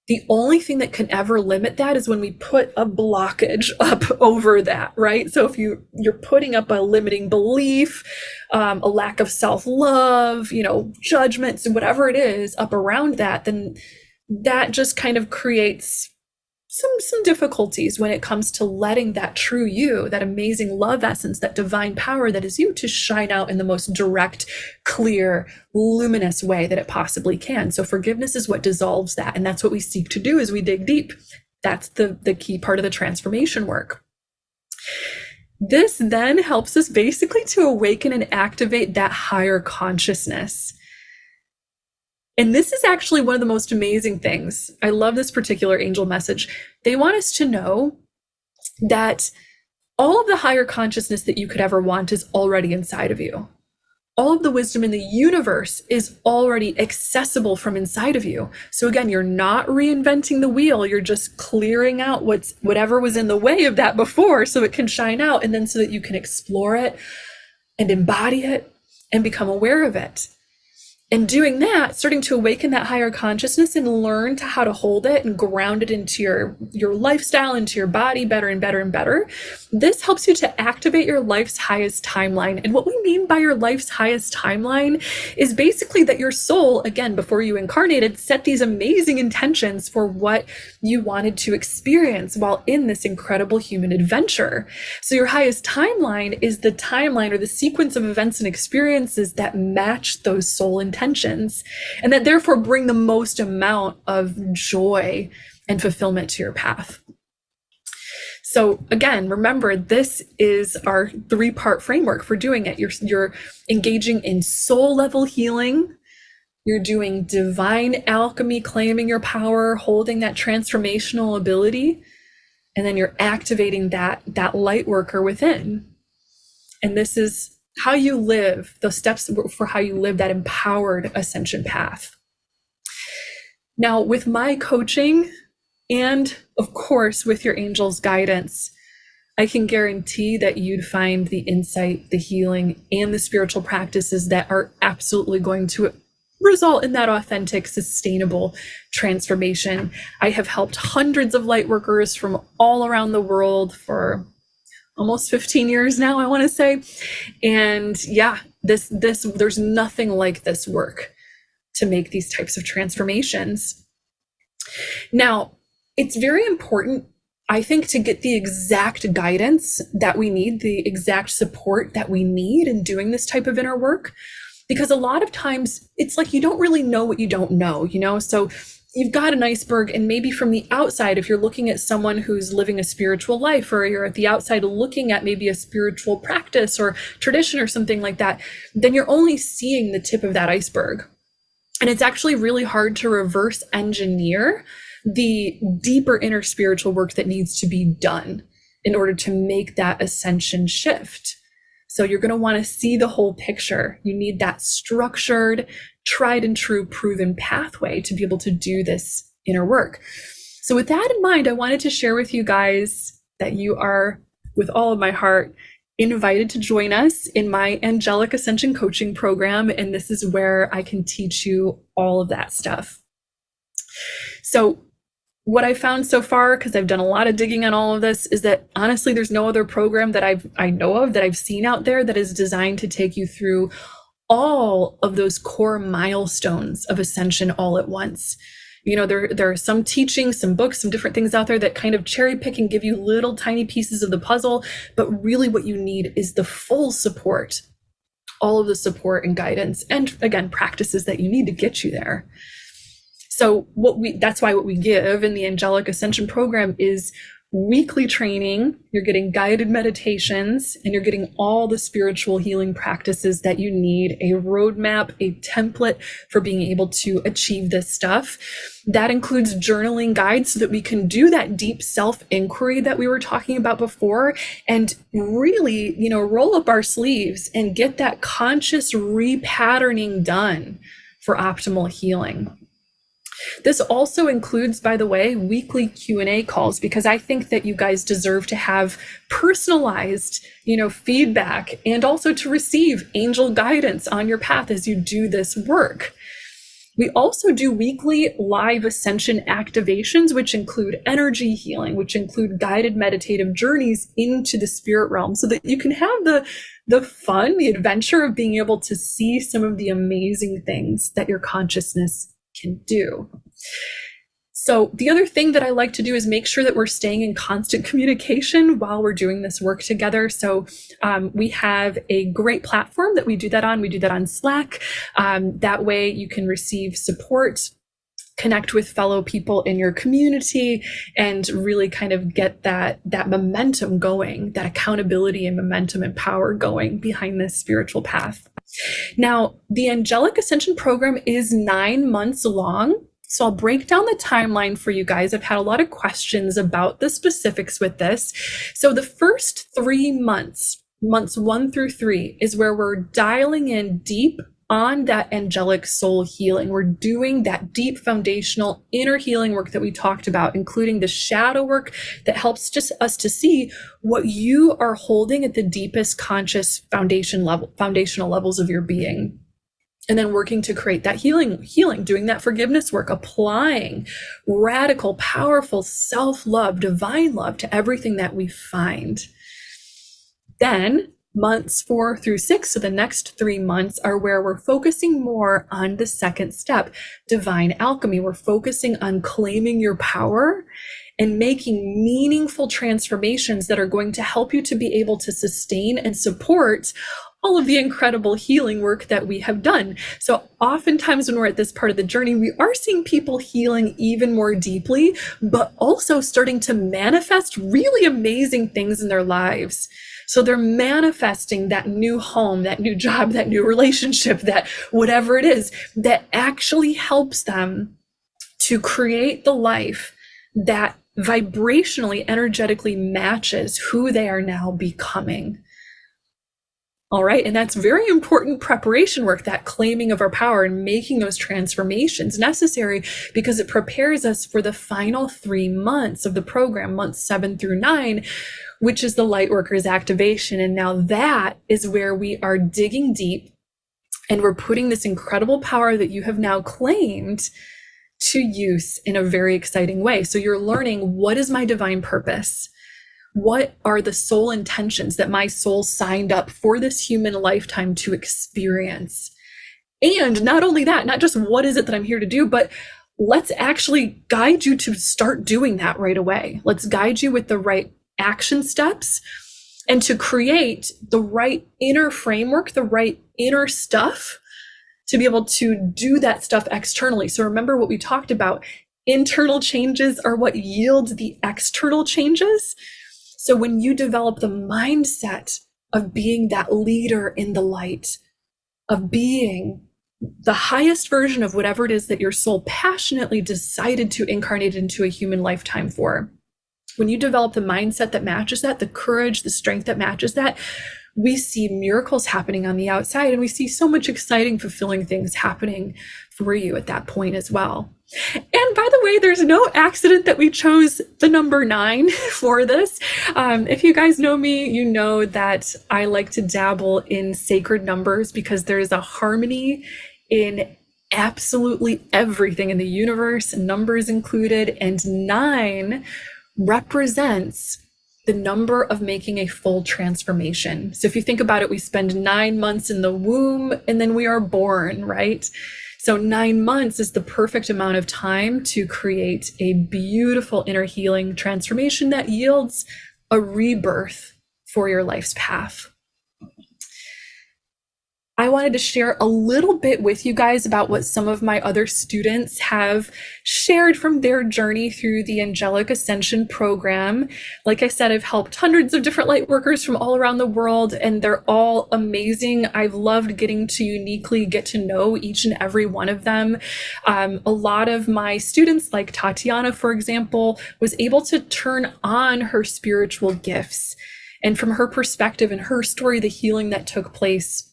The only thing that can ever limit that is when we put a blockage up over that, right? So if you're putting up a limiting belief, a lack of self-love, judgments, whatever it is up around that, then that just kind of creates some difficulties when it comes to letting that true you, that amazing love essence, that divine power that is you, to shine out in the most direct, clear, luminous way that it possibly can. So forgiveness is what dissolves that. And that's what we seek to do as we dig deep. That's the key part of the transformation work. This then helps us basically to awaken and activate that higher consciousness. And this is actually one of the most amazing things. I love this particular angel message. They want us to know that all of the higher consciousness that you could ever want is already inside of you. All of the wisdom in the universe is already accessible from inside of you. So again, you're not reinventing the wheel. You're just clearing out whatever was in the way of that before so it can shine out, and then so that you can explore it and embody it and become aware of it. And doing that, starting to awaken that higher consciousness and learn how to hold it and ground it into your lifestyle, into your body better and better and better. This helps you to activate your life's highest timeline. And what we mean by your life's highest timeline is basically that your soul, again, before you incarnated, set these amazing intentions for what you wanted to experience while in this incredible human adventure. So your highest timeline is the timeline or the sequence of events and experiences that match those soul intentions, and that therefore bring the most amount of joy and fulfillment to your path. So again, remember, this is our 3-part framework for doing it. You're engaging in soul level healing. You're doing divine alchemy, claiming your power, holding that transformational ability, and then you're activating that light worker within. And this is how you live, the steps for how you live that empowered ascension path. Now, with my coaching and of course with your angel's guidance, I can guarantee that you'd find the insight, the healing, and the spiritual practices that are absolutely going to result in that authentic, sustainable transformation. I have helped hundreds of light workers from all around the world for almost 15 years now, I want to say. And yeah, there's nothing like this work to make these types of transformations. Now, it's very important, I think, to get the exact guidance that we need, the exact support that we need in doing this type of inner work. Because a lot of times it's like you don't really know what you don't know, you know? So you've got an iceberg, and maybe from the outside, if you're looking at someone who's living a spiritual life, or you're at the outside looking at maybe a spiritual practice or tradition or something like that, then you're only seeing the tip of that iceberg. And it's actually really hard to reverse engineer the deeper inner spiritual work that needs to be done in order to make that ascension shift. So you're going to want to see the whole picture. You need that structured, tried and true, proven pathway to be able to do this inner work. So with that in mind, I wanted to share with you guys that you are, with all of my heart, invited to join us in my Angelic Ascension coaching program. And this is where I can teach you all of that stuff. So what I found so far, because I've done a lot of digging on all of this, is that honestly, there's no other program that I know of, that I've seen out there, that is designed to take you through all of those core milestones of ascension all at once. You know, there are some teachings, some books, some different things out there that kind of cherry pick and give you little tiny pieces of the puzzle. But really what you need is the full support, all of the support and guidance, and again, practices that you need to get you there. So that's why what we give in the Angelic Ascension program is weekly training. You're getting guided meditations, and you're getting all the spiritual healing practices that you need, a roadmap, a template for being able to achieve this stuff. That includes journaling guides so that we can do that deep self-inquiry that we were talking about before, and really, you know, roll up our sleeves and get that conscious repatterning done for optimal healing. This also includes, by the way, weekly Q&A calls, because I think that you guys deserve to have personalized, you know, feedback, and also to receive angel guidance on your path as you do this work. We also do weekly live ascension activations, which include energy healing, which include guided meditative journeys into the spirit realm, so that you can have the fun, the adventure of being able to see some of the amazing things that your consciousness can do. So the other thing that I like to do is make sure that we're staying in constant communication while we're doing this work together. So we have a great platform that we do that on. We do that on Slack. That way you can receive support, connect with fellow people in your community, and really kind of get that momentum going, that accountability and momentum and power going behind this spiritual path. Now, the Angelic Ascension program is 9 months long. So I'll break down the timeline for you guys. I've had a lot of questions about the specifics with this. So the first 3 months, months 1 through 3, is where we're dialing in deep on that angelic soul healing. We're doing that deep foundational inner healing work that we talked about, including the shadow work that helps just us to see what you are holding at the deepest conscious foundational levels of your being. And then working to create that healing, doing that forgiveness work, applying radical, powerful self-love, divine love to everything that we find. Then months 4 through 6, so the next 3 months, are where we're focusing more on the second step, divine alchemy. We're focusing on claiming your power and making meaningful transformations that are going to help you to be able to sustain and support all of the incredible healing work that we have done. So oftentimes when we're at this part of the journey, we are seeing people healing even more deeply, but also starting to manifest really amazing things in their lives. So they're manifesting that new home, that new job, that new relationship, that whatever it is that actually helps them to create the life that vibrationally, energetically matches who they are now becoming. All right. And that's very important preparation work, that claiming of our power and making those transformations necessary, because it prepares us for the final 3 months of the program, months 7 through 9, which is the Lightworkers activation. And now that is where we are digging deep, and we're putting this incredible power that you have now claimed to use in a very exciting way. So you're learning, what is my divine purpose? What are the soul intentions that my soul signed up for this human lifetime to experience? And not only that, not just what is it that I'm here to do, but let's actually guide you to start doing that right away. Let's guide you with the right action steps, and to create the right inner framework, the right inner stuff to be able to do that stuff externally. So remember what we talked about. Internal changes are what yields the external changes. So when you develop the mindset of being that leader in the light, of being the highest version of whatever it is that your soul passionately decided to incarnate into a human lifetime for, when you develop the mindset that matches that, the courage, the strength that matches that, we see miracles happening on the outside, and we see so much exciting, fulfilling things happening for you at that point as well. And by the way, there's no accident that we chose the number 9 for this. If you guys know me, you know that I like to dabble in sacred numbers because there's a harmony in absolutely everything in the universe, numbers included, and 9 represents the number of making a full transformation. So if you think about it, we spend 9 months in the womb and then we are born, right? So 9 months is the perfect amount of time to create a beautiful inner healing transformation that yields a rebirth for your life's path. I wanted to share a little bit with you guys about what some of my other students have shared from their journey through the Angelic Ascension program. Like I said, I've helped hundreds of different light workers from all around the world, and they're all amazing. I've loved getting to uniquely get to know each and every one of them. A lot of my students, like Tatiana, for example, was able to turn on her spiritual gifts. And from her perspective and her story, the healing that took place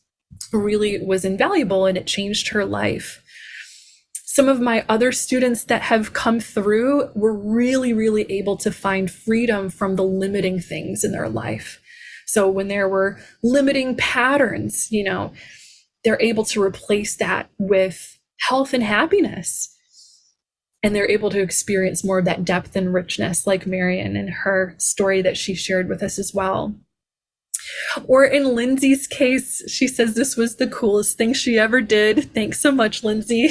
really was invaluable, and it changed her life. Some of my other students that have come through were really able to find freedom from the limiting things in their life. So when there were limiting patterns, they're able to replace that with health and happiness. And they're able to experience more of that depth and richness, like Marion and her story that she shared with us as well. Or in Lindsay's case, she says this was the coolest thing she ever did. Thanks so much, Lindsay.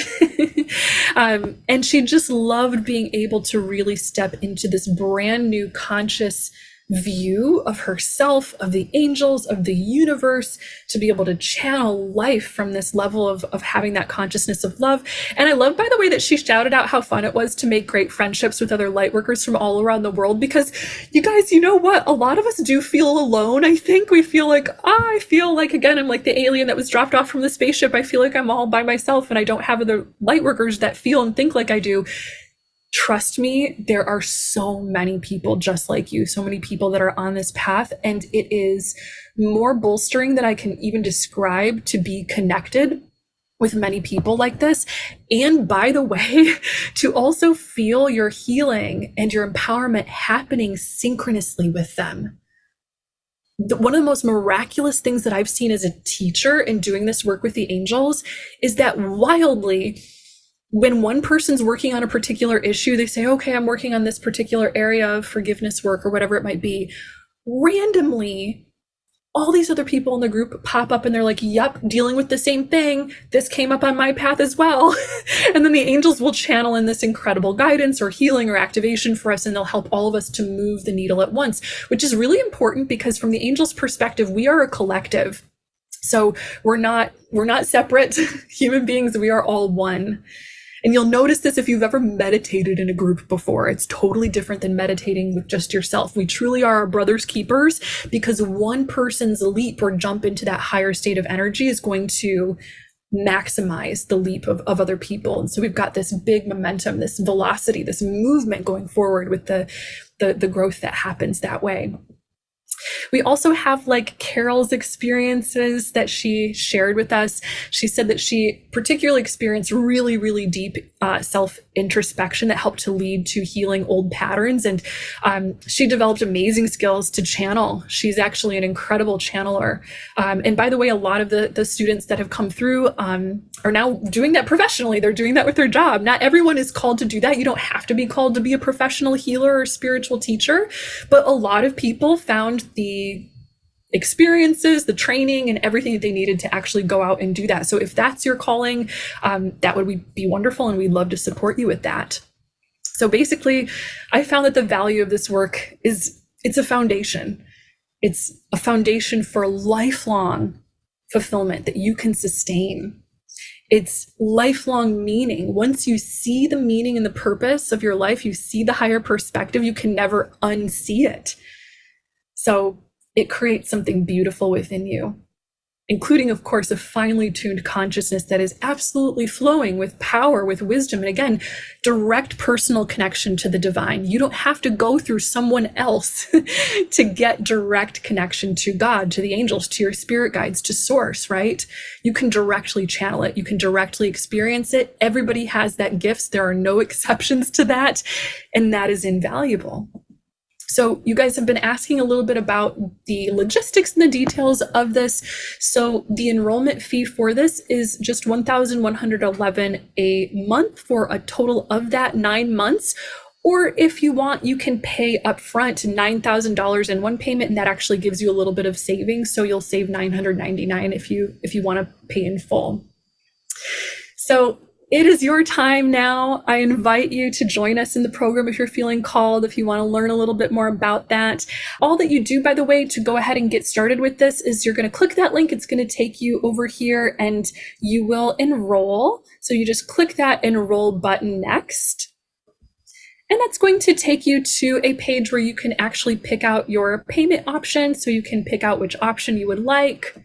And she just loved being able to really step into this brand new conscious view of herself, of the angels, of the universe, to be able to channel life from this level of having that consciousness of love. And I love, by the way, that she shouted out how fun it was to make great friendships with other light workers from all around the world, because you guys, you know what? A lot of us do feel alone. I think we feel like, again, I'm like the alien that was dropped off from the spaceship. I feel like I'm all by myself and I don't have other light workers that feel and think like I do. Trust me, there are so many people just like you, so many people that are on this path, and it is more bolstering than I can even describe to be connected with many people like this. And by the way, to also feel your healing and your empowerment happening synchronously with them. One of the most miraculous things that I've seen as a teacher in doing this work with the angels is that wildly, when one person's working on a particular issue, they say, okay, I'm working on this particular area of forgiveness work or whatever it might be. Randomly, all these other people in the group pop up and they're like, yep, dealing with the same thing. This came up on my path as well. And then the angels will channel in this incredible guidance or healing or activation for us, and they'll help all of us to move the needle at once, which is really important because from the angels' perspective, we are a collective. So we're not separate human beings. We are all one. And you'll notice this if you've ever meditated in a group before. It's totally different than meditating with just yourself. We truly are our brother's keepers, because one person's leap or jump into that higher state of energy is going to maximize the leap of other people. And so we've got this big momentum, this velocity, this movement going forward with the growth that happens that way. We also have like Carol's experiences that she shared with us. She said that she particularly experienced really deep self-introspection that helped to lead to healing old patterns. And she developed amazing skills to channel. She's actually an incredible channeler. And by the way, a lot of the students that have come through are now doing that professionally. They're doing that with their job. Not everyone is called to do that. You don't have to be called to be a professional healer or spiritual teacher, but a lot of people found the experiences, the training, and everything that they needed to actually go out and do that. So if that's your calling, that would be wonderful, and we'd love to support you with that. So basically, I found that the value of this work is it's a foundation. It's a foundation for lifelong fulfillment that you can sustain. It's lifelong meaning. Once you see the meaning and the purpose of your life, you see the higher perspective, you can never unsee it. So it creates something beautiful within you, including, of course, a finely tuned consciousness that is absolutely flowing with power, with wisdom, and again, direct personal connection to the divine. You don't have to go through someone else to get direct connection to God, to the angels, to your spirit guides, to source, right? You can directly channel it. You can directly experience it. Everybody has that gift. There are no exceptions to that, and that is invaluable. So you guys have been asking a little bit about the logistics and the details of this. So the enrollment fee for this is just $1,111 a month for a total of that 9 months. Or if you want, you can pay upfront $9,000 in one payment, and that actually gives you a little bit of savings. So you'll save $999 if you want to pay in full. So it is your time now. I invite you to join us in the program if you're feeling called, if you want to learn a little bit more about that. All that you do, by the way, to go ahead and get started with this is you're going to click that link. It's going to take you over here and you will enroll. So you just click that enroll button next. And that's going to take you to a page where you can actually pick out your payment option. So you can pick out which option you would like.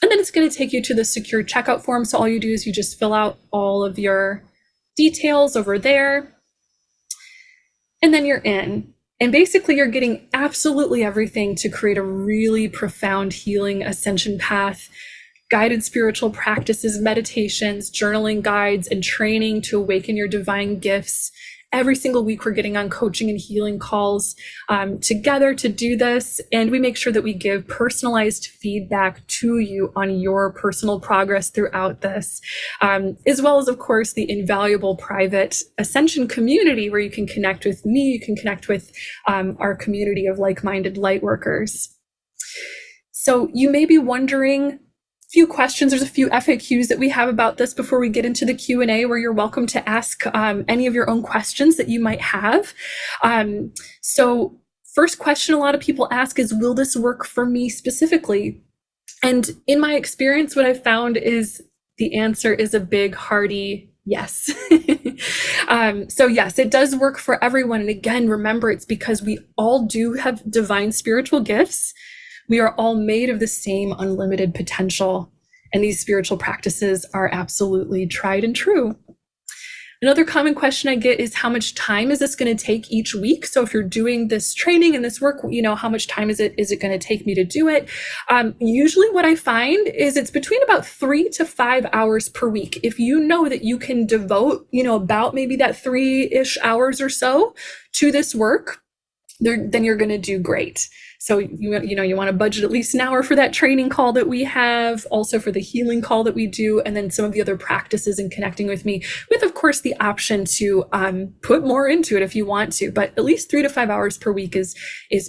And then it's going to take you to the secure checkout form. So all you do is you just fill out all of your details over there. And then you're in. And basically you're getting absolutely everything to create a really profound healing ascension path, guided spiritual practices, meditations, journaling guides, and training to awaken your divine gifts. Every single week, we're getting on coaching and healing calls together to do this. And we make sure that we give personalized feedback to you on your personal progress throughout this, as well as, of course, the invaluable private Ascension community where you can connect with me, you can connect with our community of like-minded light workers. So you may be wondering, few questions. There's a few FAQs that we have about this before we get into the Q&A, where you're welcome to ask any of your own questions that you might have. So first question a lot of people ask is, will this work for me specifically? And in my experience, what I've found is the answer is a big, hearty yes. So yes, it does work for everyone. And again, remember, it's because we all do have divine spiritual gifts. We are all made of the same unlimited potential, and these spiritual practices are absolutely tried and true. Another common question I get is, how much time is this going to take each week? So if you're doing this training and this work, how much time is it going to take me to do it? Usually what I find is it's between about 3 to 5 hours per week. If you know that you can devote, about maybe that 3-ish hours or so to this work, then you're going to do great. So you want to budget at least an hour for that training call that we have, also for the healing call that we do, and then some of the other practices and connecting with me, with, of course, the option to put more into it if you want to. But at least 3 to 5 hours per week is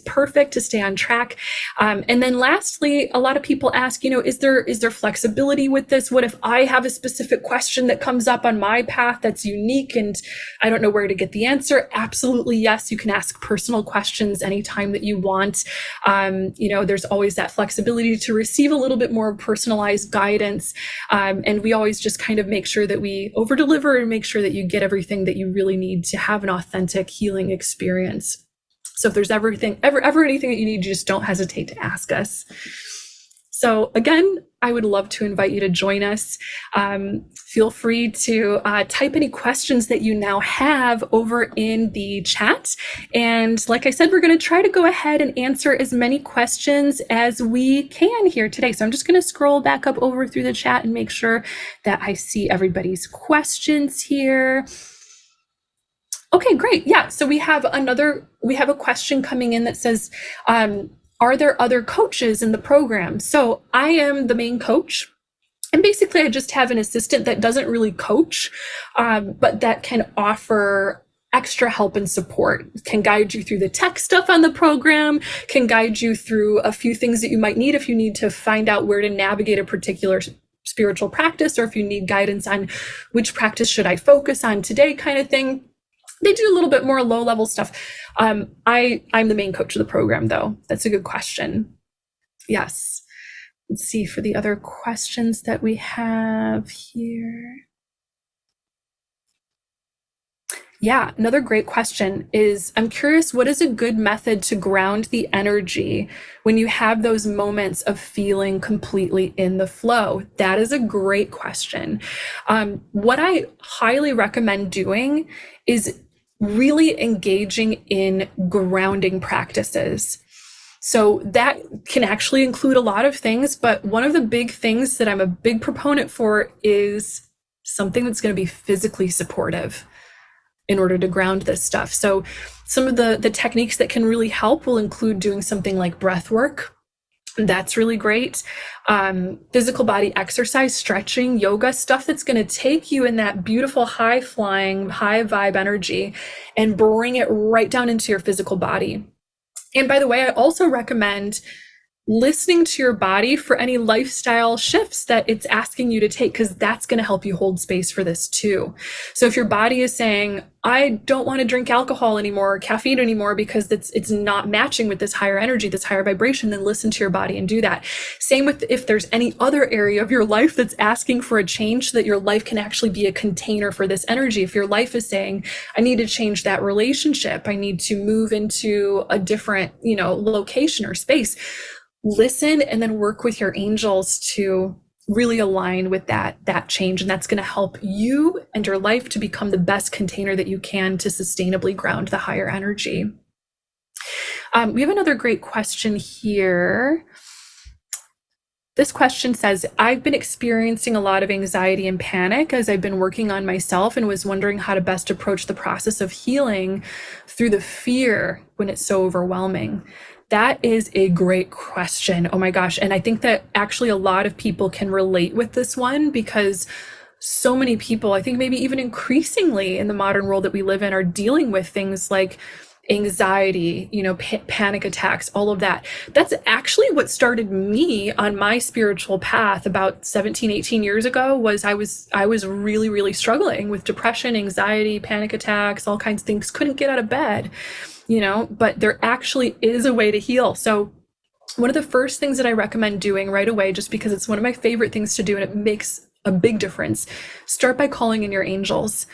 perfect to stay on track. And then lastly, a lot of people ask, is there flexibility with this? What if I have a specific question that comes up on my path that's unique and I don't know where to get the answer? Absolutely, yes. You can ask personal questions anytime that you want. There's always that flexibility to receive a little bit more personalized guidance. And we always just kind of make sure that we over deliver and make sure that you get everything that you really need to have an authentic healing experience. So if there's ever anything that you need, just don't hesitate to ask us. So again, I would love to invite you to join us. Feel free to type any questions that you now have over in the chat. And like I said, we're going to try to go ahead and answer as many questions as we can here today. So I'm just going to scroll back up over through the chat and make sure that I see everybody's questions here. Okay, great. Yeah, so we have a question coming in that says, are there other coaches in the program? So I am the main coach. And basically, I just have an assistant that doesn't really coach, but that can offer extra help and support, can guide you through the tech stuff on the program, can guide you through a few things that you might need if you need to find out where to navigate a particular spiritual practice, or if you need guidance on which practice should I focus on today kind of thing. They do a little bit more low-level stuff. I'm the main coach of the program, though. That's a good question. Yes. Let's see for the other questions that we have here. Yeah, another great question is, I'm curious, what is a good method to ground the energy when you have those moments of feeling completely in the flow? That is a great question. What I highly recommend doing is really engaging in grounding practices. So that can actually include a lot of things, but one of the big things that I'm a big proponent for is something that's going to be physically supportive in order to ground this stuff. So some of the techniques that can really help will include doing something like breath work. That's really great. Physical body exercise, stretching, yoga, stuff that's going to take you in that beautiful high flying, high vibe energy and bring it right down into your physical body. And by the way, I also recommend listening to your body for any lifestyle shifts that it's asking you to take, because that's going to help you hold space for this too. So if your body is saying, I don't want to drink alcohol anymore, or caffeine anymore, because it's not matching with this higher energy, this higher vibration, then listen to your body and do that. Same with if there's any other area of your life that's asking for a change, so that your life can actually be a container for this energy. If your life is saying, I need to change that relationship, I need to move into a different, location or space, listen and then work with your angels to really align with that change. And that's going to help you and your life to become the best container that you can to sustainably ground the higher energy. We have another great question here. This question says, I've been experiencing a lot of anxiety and panic as I've been working on myself, and was wondering how to best approach the process of healing through the fear when it's so overwhelming. That is a great question. Oh my gosh. And I think that actually a lot of people can relate with this one, because so many people, I think maybe even increasingly in the modern world that we live in, are dealing with things like anxiety, panic attacks, all of that. That's actually what started me on my spiritual path about 17, 18 years ago. Was I was really, really struggling with depression, anxiety, panic attacks, all kinds of things, couldn't get out of bed. But there actually is a way to heal. So one of the first things that I recommend doing right away, just because it's one of my favorite things to do and it makes a big difference, start by calling in your angels.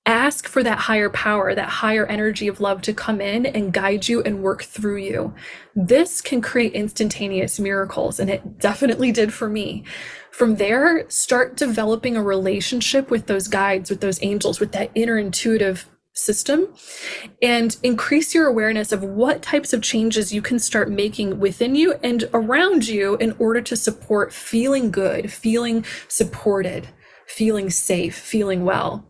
Ask for that higher power, that higher energy of love to come in and guide you and work through you. This can create instantaneous miracles, and it definitely did for me. From there, start developing a relationship with those guides, with those angels, with that inner intuitive system, and increase your awareness of what types of changes you can start making within you and around you in order to support feeling good, feeling supported, feeling safe, feeling well.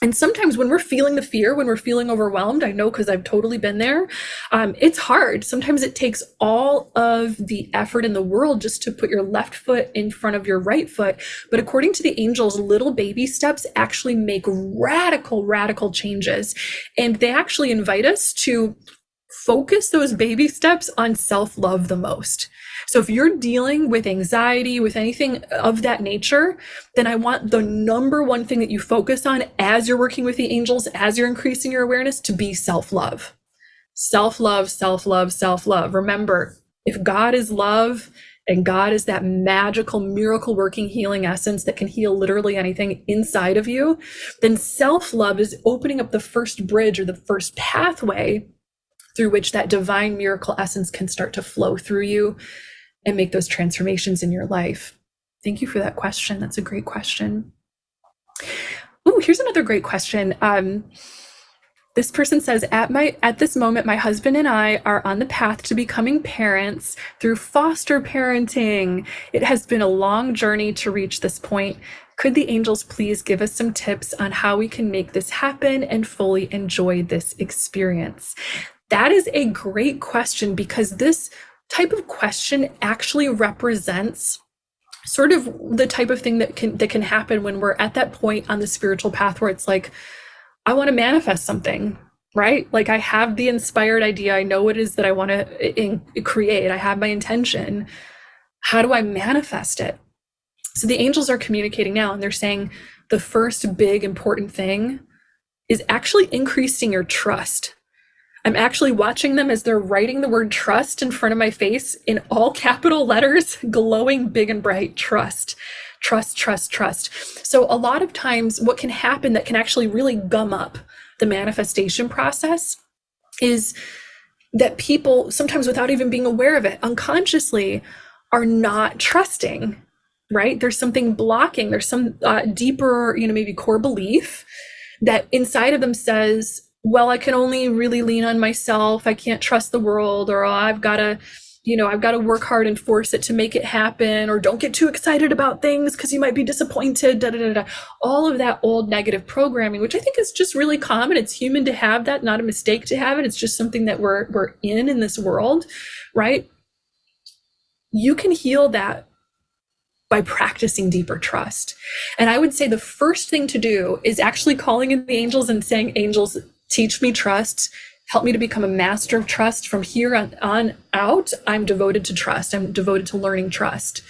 And sometimes when we're feeling the fear, when we're feeling overwhelmed, I know because I've totally been there, it's hard. Sometimes it takes all of the effort in the world just to put your left foot in front of your right foot. But according to the angels, little baby steps actually make radical, radical changes. And they actually invite us to focus those baby steps on self-love the most. So if you're dealing with anxiety, with anything of that nature, then I want the number one thing that you focus on as you're working with the angels, as you're increasing your awareness, to be self-love. Self-love, self-love, self-love. Remember, if God is love and God is that magical, miracle working healing essence that can heal literally anything inside of you, then self-love is opening up the first bridge or the first pathway through which that divine miracle essence can start to flow through you and make those transformations in your life. Thank you for that question. That's a great question. Oh, here's another great question. This person says, at this moment, my husband and I are on the path to becoming parents through foster parenting. It has been a long journey to reach this point. Could the angels please give us some tips on how we can make this happen and fully enjoy this experience? That is a great question, because this type of question actually represents sort of the type of thing that can happen when we're at that point on the spiritual path where it's like, I want to manifest something, right? Like, I have the inspired idea. I know what it is that I want to create. I have my intention. How do I manifest it? So the angels are communicating now, and they're saying the first big important thing is actually increasing your trust. I'm actually watching them as they're writing the word trust in front of my face in all capital letters, glowing big and bright. Trust, trust, trust, trust. So a lot of times what can happen that can actually really gum up the manifestation process is that people, sometimes without even being aware of it, unconsciously are not trusting, right? There's something blocking. There's some deeper, maybe core belief that inside of them says, well, I can only really lean on myself. I can't trust the world, or I've got to work hard and force it to make it happen, or don't get too excited about things because you might be disappointed, da, da, da, da. All of that old negative programming, which I think is just really common. It's human to have that, not a mistake to have it. It's just something that we're in this world, right? You can heal that by practicing deeper trust. And I would say the first thing to do is actually calling in the angels and saying, angels, teach me trust. Help me to become a master of trust. From here on out, I'm devoted to trust. I'm devoted to learning trust.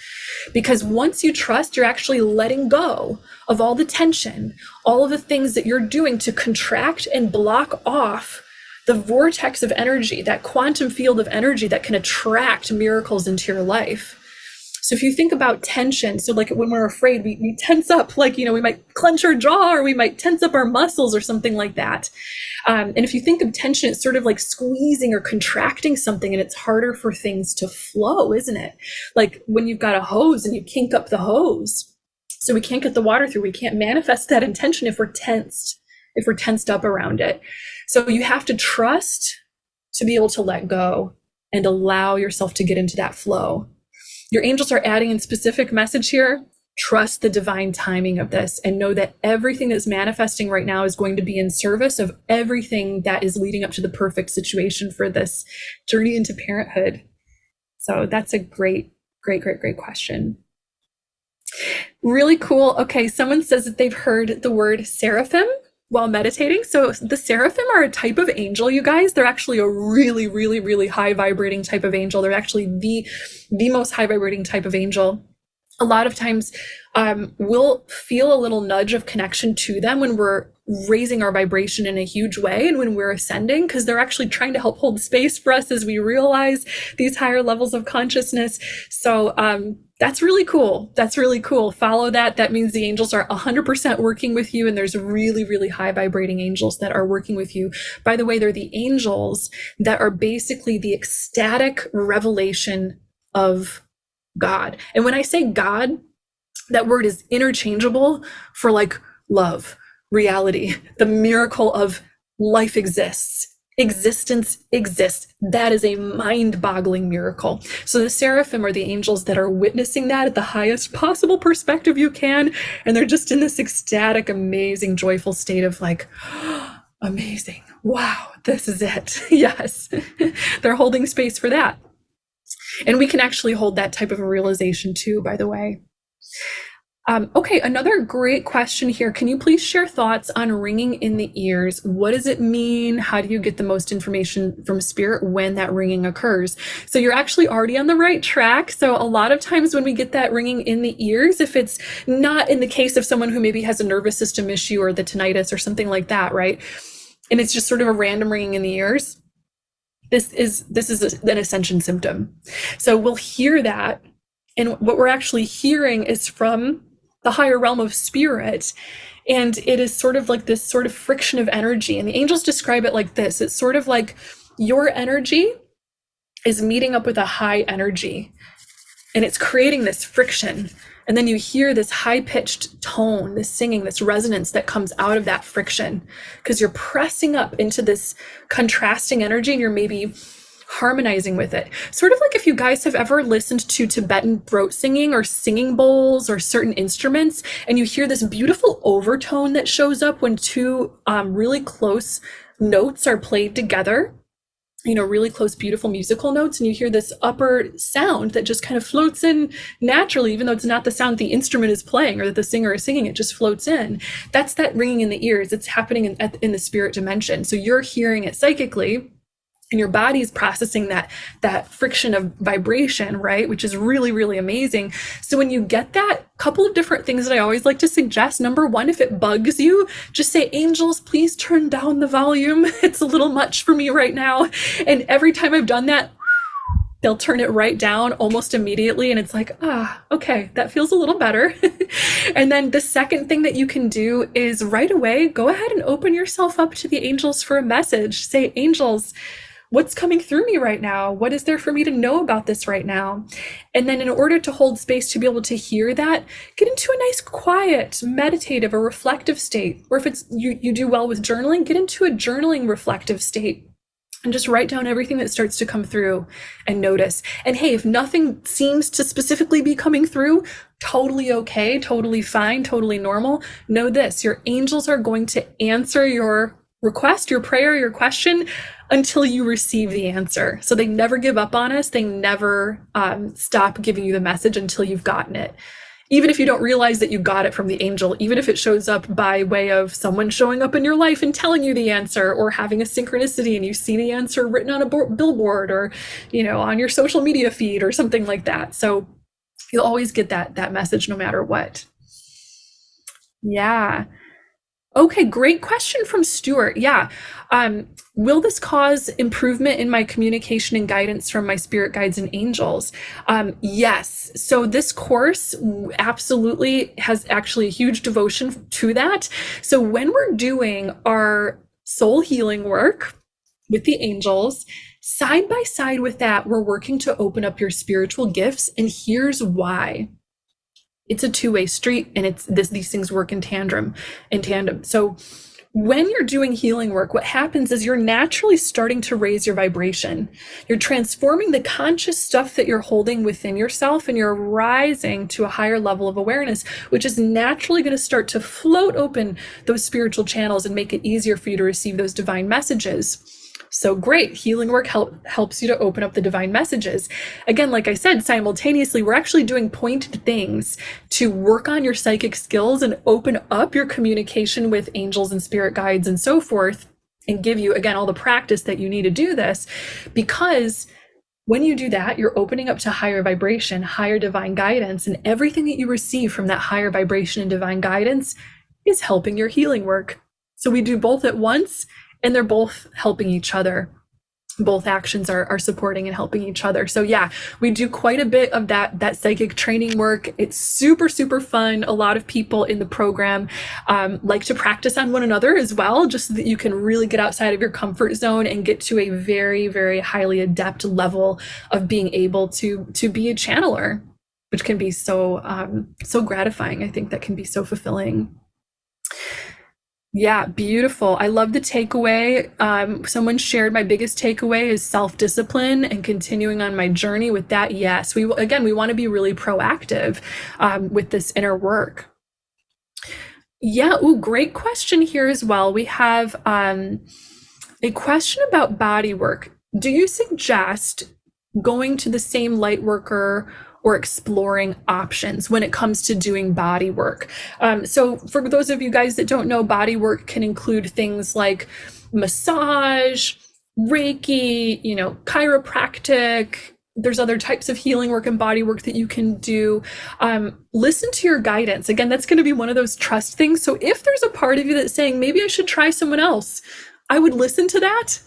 Because once you trust, you're actually letting go of all the tension, all of the things that you're doing to contract and block off the vortex of energy, that quantum field of energy that can attract miracles into your life. So if you think about tension, so like when we're afraid, we tense up, like, we might clench our jaw, or we might tense up our muscles or something like that. And if you think of tension, it's sort of like squeezing or contracting something, and it's harder for things to flow, isn't it? Like when you've got a hose and you kink up the hose, so we can't get the water through. We can't manifest that intention if we're tensed up around it. So you have to trust to be able to let go and allow yourself to get into that flow. Your angels are adding in specific message here. Trust the divine timing of this and know that everything that's manifesting right now is going to be in service of everything that is leading up to the perfect situation for this journey into parenthood. So that's a great, great, great, great question. Really cool. Okay, someone says that they've heard the word seraphim while meditating. So the seraphim are a type of angel, you guys. They're actually a really, really, really high vibrating type of angel. They're actually the most high vibrating type of angel. A lot of times we'll feel a little nudge of connection to them when we're raising our vibration in a huge way and when we're ascending, because they're actually trying to help hold space for us as we realize these higher levels of consciousness. So that's really cool. That's really cool. Follow that. That means the angels are 100% working with you, and there's really, really high vibrating angels that are working with you. By the way, they're the angels that are basically the ecstatic revelation of God. And when I say God, that word is interchangeable for like love, reality, the miracle of life exists. Existence exists. That is a mind-boggling miracle. So the seraphim are the angels that are witnessing that at the highest possible perspective you can. And they're just in this ecstatic, amazing, joyful state of like, amazing. Wow, this is it. Yes. They're holding space for that. And we can actually hold that type of a realization too, by the way. Okay, another great question here. Can you please share thoughts on ringing in the ears? What does it mean? How do you get the most information from spirit when that ringing occurs? So you're actually already on the right track. So a lot of times when we get that ringing in the ears, if it's not in the case of someone who maybe has a nervous system issue or the tinnitus or something like that, right? And it's just sort of a random ringing in the ears. This is an ascension symptom. So we'll hear that. And what we're actually hearing is from the higher realm of spirit. And it is sort of like this sort of friction of energy. And the angels describe it like this. It's sort of like your energy is meeting up with a high energy. And it's creating this friction. And then you hear this high-pitched tone, this singing, this resonance that comes out of that friction. Because you're pressing up into this contrasting energy and you're maybe harmonizing with it. Sort of like if you guys have ever listened to Tibetan throat singing or singing bowls or certain instruments, and you hear this beautiful overtone that shows up when two really close notes are played together, really close, beautiful musical notes, and you hear this upper sound that just kind of floats in naturally, even though it's not the sound the instrument is playing or that the singer is singing, it just floats in. That's that ringing in the ears. It's happening in the spirit dimension. So you're hearing it psychically, and your body's processing that friction of vibration, right? Which is really, really amazing. So when you get that, couple of different things that I always like to suggest. Number one, if it bugs you, just say, angels, please turn down the volume. It's a little much for me right now. And every time I've done that, they'll turn it right down almost immediately. And it's like, okay, that feels a little better. And then the second thing that you can do is right away, go ahead and open yourself up to the angels for a message. Say, angels, what's coming through me right now? What is there for me to know about this right now? And then in order to hold space to be able to hear that, get into a nice, quiet, meditative or reflective state. Or if it's you do well with journaling, get into a journaling reflective state. And just write down everything that starts to come through and notice. And hey, if nothing seems to specifically be coming through, totally okay, totally fine, totally normal. Know this, your angels are going to answer your request, your prayer, your question until you receive the answer. So they never give up on us. They never stop giving you the message until you've gotten it. Even if you don't realize that you got it from the angel, even if it shows up by way of someone showing up in your life and telling you the answer, or having a synchronicity and you see the answer written on a billboard, or, on your social media feed or something like that. So you'll always get that message no matter what. Yeah. Okay, great question from Stuart. Yeah. Will this cause improvement in my communication and guidance from my spirit guides and angels? Yes. So this course absolutely has actually a huge devotion to that. So when we're doing our soul healing work with the angels, side by side with that, we're working to open up your spiritual gifts. And here's why. It's a two-way street, and these things work in tandem. So when you're doing healing work, what happens is you're naturally starting to raise your vibration. You're transforming the conscious stuff that you're holding within yourself, and you're rising to a higher level of awareness, which is naturally going to start to float open those spiritual channels and make it easier for you to receive those divine messages. So great, healing work helps you to open up the divine messages. Again, like I said, simultaneously, we're actually doing pointed things to work on your psychic skills and open up your communication with angels and spirit guides and so forth, and give you, again, all the practice that you need to do this. Because when you do that, you're opening up to higher vibration, higher divine guidance, and everything that you receive from that higher vibration and divine guidance is helping your healing work. So we do both at once, and they're both helping each other. Both actions are supporting and helping each other. So yeah, we do quite a bit of that psychic training work. It's super, super fun. A lot of people in the program like to practice on one another as well, just so that you can really get outside of your comfort zone and get to a very, very highly adept level of being able to be a channeler, which can be so gratifying. I think that can be so fulfilling. Yeah, beautiful. I love the takeaway. Someone shared, my biggest takeaway is self-discipline and continuing on my journey with that. Yes, we want to be really proactive with this inner work. Yeah, great question here as well. We have a question about body work. Do you suggest going to the same light worker or exploring options when it comes to doing body work? So for those of you guys that don't know, body work can include things like massage, Reiki, chiropractic. There's other types of healing work and body work that you can do. Listen to your guidance. Again, that's going to be one of those trust things. So if there's a part of you that's saying, maybe I should try someone else, I would listen to that,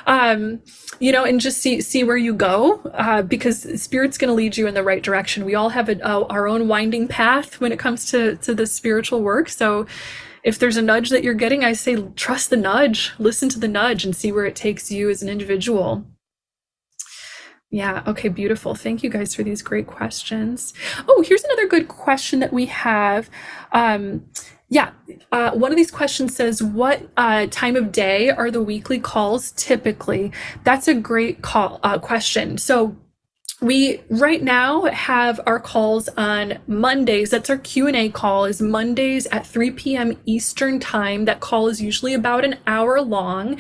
and just see where you go, because Spirit's going to lead you in the right direction. We all have our own winding path when it comes to the spiritual work. So if there's a nudge that you're getting, I say, trust the nudge, listen to the nudge, and see where it takes you as an individual. Yeah. Okay. Beautiful. Thank you guys for these great questions. Oh, here's another good question that we have. One of these questions says, what time of day are the weekly calls typically? That's a great question. So we right now have our calls on Mondays. That's our Q&A call, is Mondays at 3 p.m. Eastern time. That call is usually about an hour long.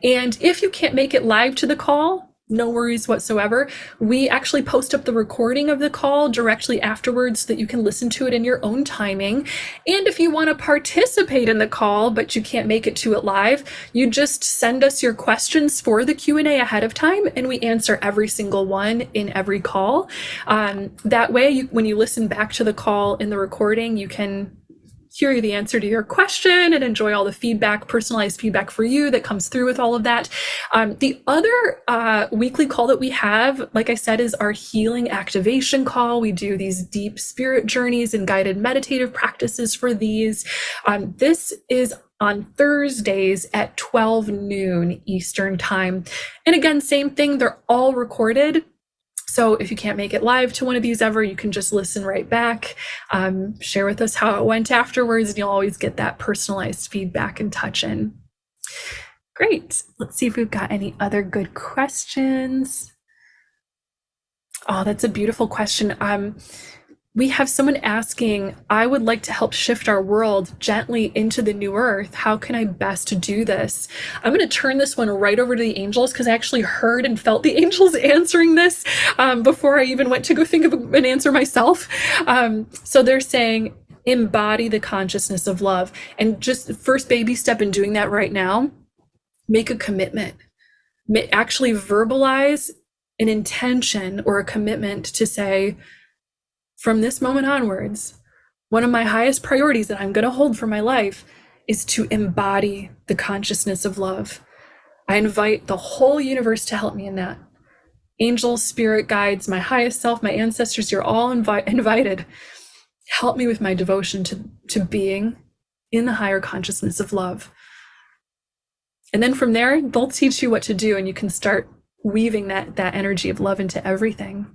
And if you can't make it live to the call, no worries whatsoever. We actually post up the recording of the call directly afterwards so that you can listen to it in your own timing. And if you want to participate in the call, but you can't make it to it live, you just send us your questions for the Q&A ahead of time, and we answer every single one in every call. That way, when you listen back to the call in the recording, you can hear the answer to your question and enjoy all the feedback, personalized feedback for you that comes through with all of that. The other weekly call that we have, like I said, is our healing activation call. We do these deep spirit journeys and guided meditative practices for these. This is on Thursdays at 12 noon Eastern time. And again, same thing, they're all recorded. So if you can't make it live to one of these ever, you can just listen right back, share with us how it went afterwards, and you'll always get that personalized feedback and touch in. Great. Let's see if we've got any other good questions. Oh, that's a beautiful question. We have someone asking, I would like to help shift our world gently into the new earth. How can I best do this? I'm going to turn this one right over to the angels because I actually heard and felt the angels answering this before I even went to go think of an answer myself. So they're saying, embody the consciousness of love. And just the first baby step in doing that right now, make a commitment. Actually verbalize an intention or a commitment to say, from this moment onwards, one of my highest priorities that I'm going to hold for my life is to embody the consciousness of love. I invite the whole universe to help me in that. Angels, spirit guides, my highest self, my ancestors, you're all invited. Help me with my devotion to being in the higher consciousness of love. And then from there, they'll teach you what to do, and you can start weaving that energy of love into everything.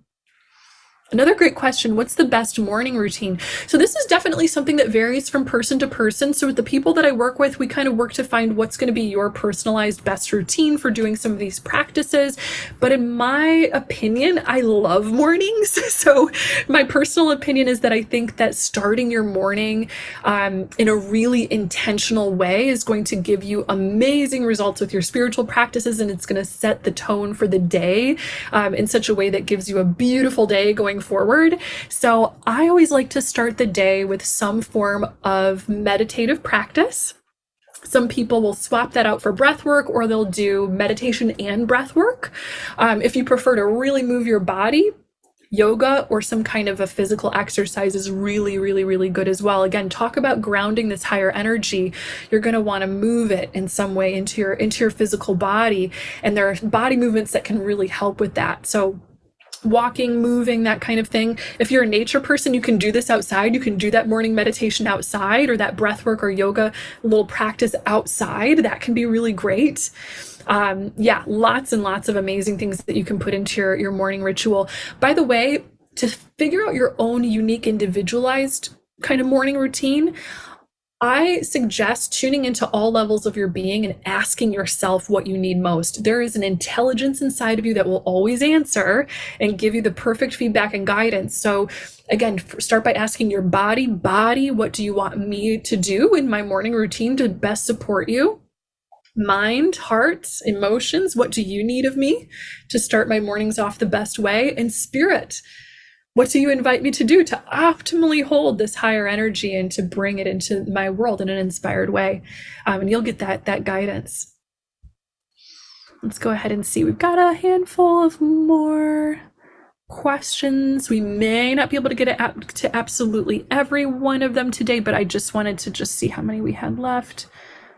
Another great question, what's the best morning routine? So this is definitely something that varies from person to person. So with the people that I work with, we kind of work to find what's going to be your personalized best routine for doing some of these practices. But in my opinion, I love mornings. So my personal opinion is that I think that starting your morning in a really intentional way is going to give you amazing results with your spiritual practices, and it's going to set the tone for the day in such a way that gives you a beautiful day going forward. So I always like to start the day with some form of meditative practice. Some people will swap that out for breath work, or they'll do meditation and breath work. If you prefer to really move your body, yoga or some kind of a physical exercise is really, really, really good as well. Again, talk about grounding this higher energy. You're going to want to move it in some way into your physical body. And there are body movements that can really help with that. So walking, moving, that kind of thing. If you're a nature person, you can do this outside. You can do that morning meditation outside, or that breath work or yoga little practice outside. That can be really great. Yeah, lots and lots of amazing things that you can put into your morning ritual. By the way, to figure out your own unique individualized kind of morning routine, I suggest tuning into all levels of your being and asking yourself what you need most. There is an intelligence inside of you that will always answer and give you the perfect feedback and guidance. So again, start by asking your body, what do you want me to do in my morning routine to best support you? Mind, heart, emotions, what do you need of me to start my mornings off the best way? And spirit, what do you invite me to do to optimally hold this higher energy and to bring it into my world in an inspired way? And you'll get that guidance. Let's go ahead and see. We've got a handful of more questions. We may not be able to get to absolutely every one of them today, but I just wanted to see how many we had left.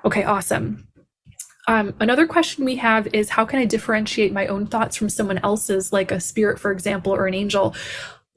Okay, awesome. Another question we have is, how can I differentiate my own thoughts from someone else's, like a spirit, for example, or an angel?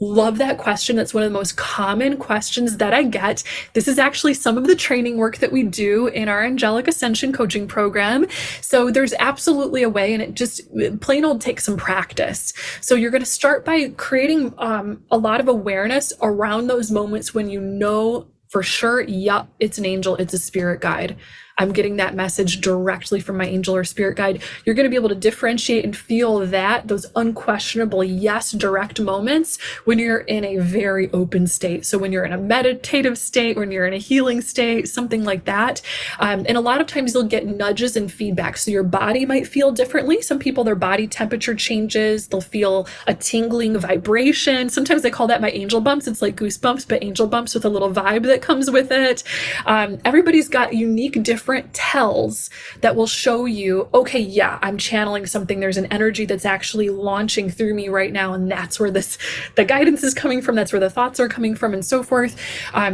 Love that question. That's one of the most common questions that I get. This is actually some of the training work that we do in our Angelic Ascension coaching program. So there's absolutely a way, and it just plain old takes some practice. So you're going to start by creating a lot of awareness around those moments when you know for sure, yep, it's an angel, it's a spirit guide. I'm getting that message directly from my angel or spirit guide. You're going to be able to differentiate and feel that, those unquestionable yes, direct moments when you're in a very open state. So when you're in a meditative state, when you're in a healing state, something like that. And a lot of times you'll get nudges and feedback. So your body might feel differently. Some people, their body temperature changes. They'll feel a tingling vibration. Sometimes they call that my angel bumps. It's like goosebumps, but angel bumps with a little vibe that comes with it. Everybody's got unique, different tells that will show you, okay, yeah, I'm channeling something. There's an energy that's actually launching through me right now. And that's where the guidance is coming from. That's where the thoughts are coming from, and so forth.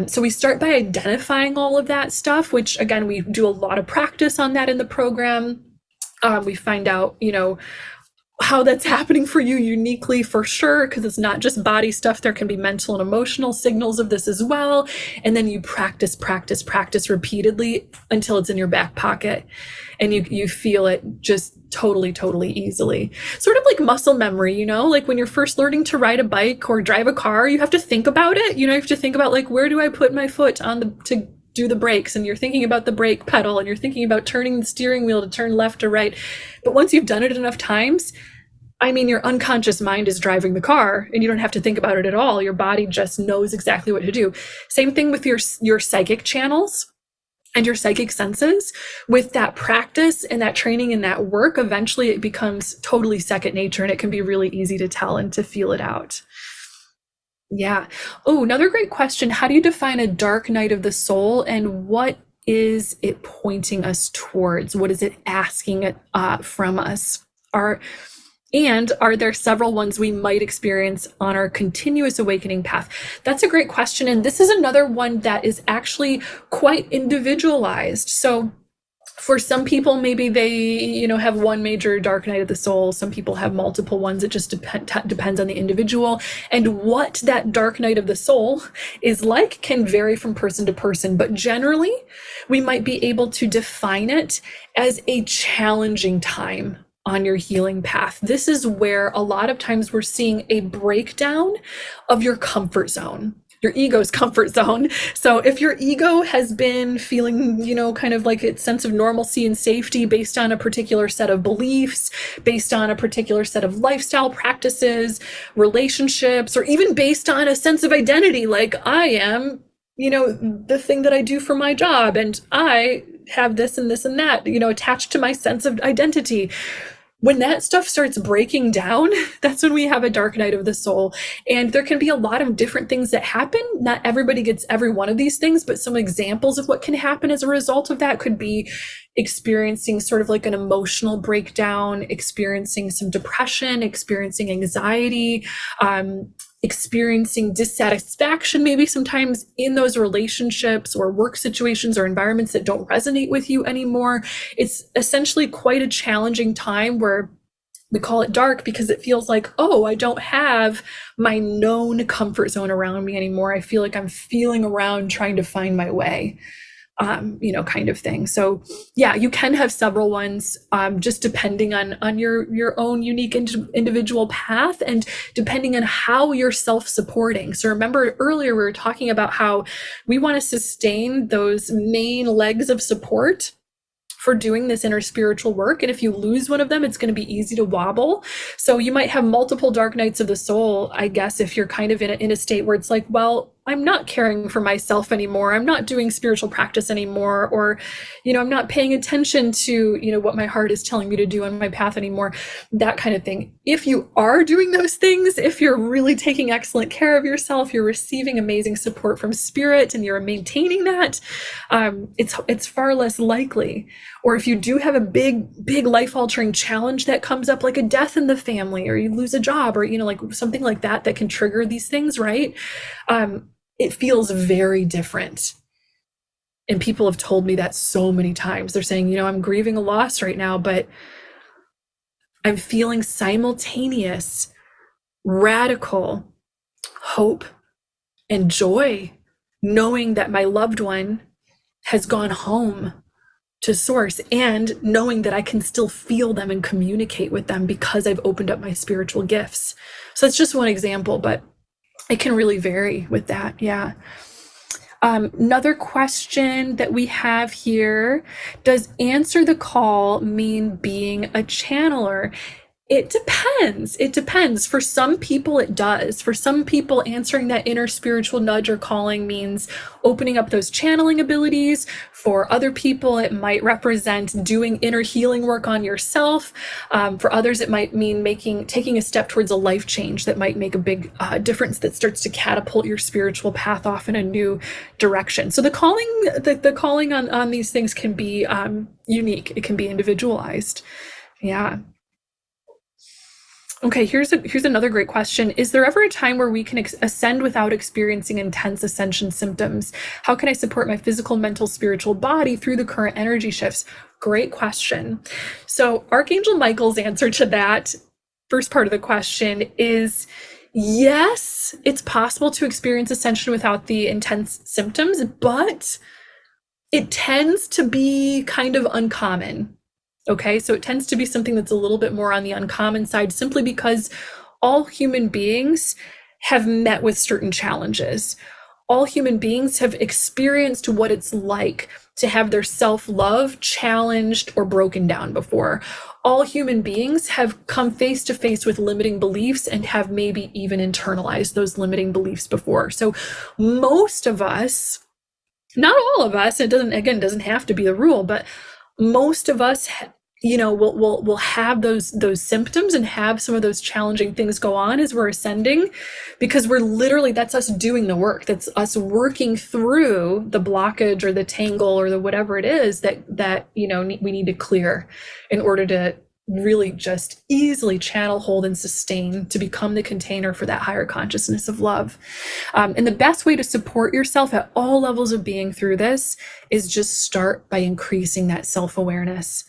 So we start by identifying all of that stuff, which again, we do a lot of practice on that in the program. We find out, how that's happening for you uniquely, for sure, because it's not just body stuff. There can be mental and emotional signals of this as well. And then you practice repeatedly until it's in your back pocket and you feel it just totally easily. Sort of like muscle memory, like when you're first learning to ride a bike or drive a car, you have to think about it. You have to think about, like, where do I put my foot to do the brakes, and you're thinking about the brake pedal, and you're thinking about turning the steering wheel to turn left or right. But once you've done it enough times, your unconscious mind is driving the car and you don't have to think about it at all. Your body just knows exactly what to do. Same thing with your psychic channels and your psychic senses. With that practice and that training and that work, eventually it becomes totally second nature, and it can be really easy to tell and to feel it out. Yeah. Oh, another great question. How do you define a dark night of the soul, and what is it pointing us towards? What is it asking from us? Are there several ones we might experience on our continuous awakening path? That's a great question. And this is another one that is actually quite individualized. So for some people, maybe they, have one major dark night of the soul. Some people have multiple ones. It just depends on the individual. And what that dark night of the soul is like can vary from person to person. But generally, we might be able to define it as a challenging time on your healing path. This is where a lot of times we're seeing a breakdown of your comfort zone, your ego's comfort zone. So if your ego has been feeling, kind of like its sense of normalcy and safety based on a particular set of beliefs, based on a particular set of lifestyle practices, relationships, or even based on a sense of identity, like I am, the thing that I do for my job, and I have this and this and that, attached to my sense of identity. When that stuff starts breaking down, that's when we have a dark night of the soul. And there can be a lot of different things that happen. Not everybody gets every one of these things, but some examples of what can happen as a result of that could be experiencing sort of like an emotional breakdown, experiencing some depression, experiencing anxiety, experiencing dissatisfaction, maybe sometimes in those relationships or work situations or environments that don't resonate with you anymore. It's essentially quite a challenging time where we call it dark because it feels like, oh, I don't have my known comfort zone around me anymore. I feel like I'm feeling around trying to find my way. Kind of thing. So yeah, you can have several ones, just depending on your own unique individual path and depending on how you're self-supporting. So remember earlier, we were talking about how we want to sustain those main legs of support for doing this inner spiritual work. And if you lose one of them, it's going to be easy to wobble. So you might have multiple dark nights of the soul, I guess, if you're kind of in a state where it's like, well, I'm not caring for myself anymore. I'm not doing spiritual practice anymore. Or, I'm not paying attention to, what my heart is telling me to do on my path anymore, that kind of thing. If you are doing those things, if you're really taking excellent care of yourself, you're receiving amazing support from spirit and you're maintaining that, it's far less likely. Or if you do have a big life-altering challenge that comes up, like a death in the family, or you lose a job, or, like something like that can trigger these things, right? It feels very different. And people have told me that so many times. They're saying, I'm grieving a loss right now, but I'm feeling simultaneous, radical hope and joy, knowing that my loved one has gone home to source, and knowing that I can still feel them and communicate with them because I've opened up my spiritual gifts. So that's just one example, but it can really vary with that. Yeah. Another question that we have here, does answer the call mean being a channeler? It depends. It depends. For some people, it does. For some people, answering that inner spiritual nudge or calling means opening up those channeling abilities. For other people, it might represent doing inner healing work on yourself. For others, it might mean taking a step towards a life change that might make a big difference that starts to catapult your spiritual path off in a new direction. So the calling on these things can be unique. It can be individualized. Yeah. Okay, here's another great question. Is there ever a time where we can ascend without experiencing intense ascension symptoms? How can I support my physical, mental, spiritual body through the current energy shifts? Great question. So Archangel Michael's answer to that first part of the question is yes, it's possible to experience ascension without the intense symptoms, but it tends to be kind of uncommon. Okay, so it tends to be something that's a little bit more on the uncommon side simply because all human beings have met with certain challenges. All human beings have experienced what it's like to have their self-love challenged or broken down before. All human beings have come face to face with limiting beliefs and have maybe even internalized those limiting beliefs before. So most of us, not all of us, it doesn't have to be the rule, but most of us will have those symptoms and have some of those challenging things go on as we're ascending, because that's us doing the work. That's us working through the blockage or the tangle or the whatever it is that we need to clear in order to really just easily channel, hold, and sustain to become the container for that higher consciousness of love. And the best way to support yourself at all levels of being through this is just start by increasing that self-awareness.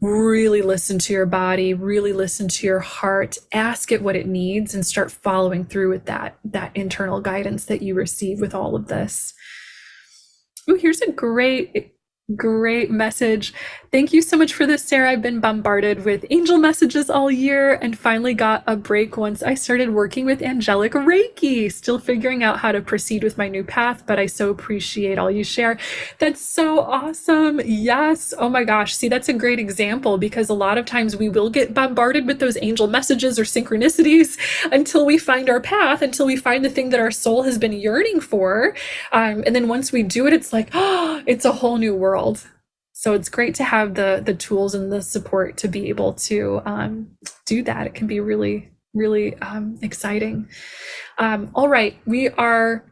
Really listen to your body, really listen to your heart, ask it what it needs, and start following through with that internal guidance that you receive with all of this. Oh, here's a great message. Thank you so much for this, Sarah. I've been bombarded with angel messages all year and finally got a break once I started working with angelic Reiki. Still figuring out how to proceed with my new path, but I so appreciate all you share. That's so awesome. Yes. Oh my gosh. See, that's a great example, because a lot of times we will get bombarded with those angel messages or synchronicities until we find our path, until we find the thing that our soul has been yearning for. And then once we do it, it's like, oh, it's a whole new world. So it's great to have the tools and the support to be able to do that. It can be really, really exciting. All right, we are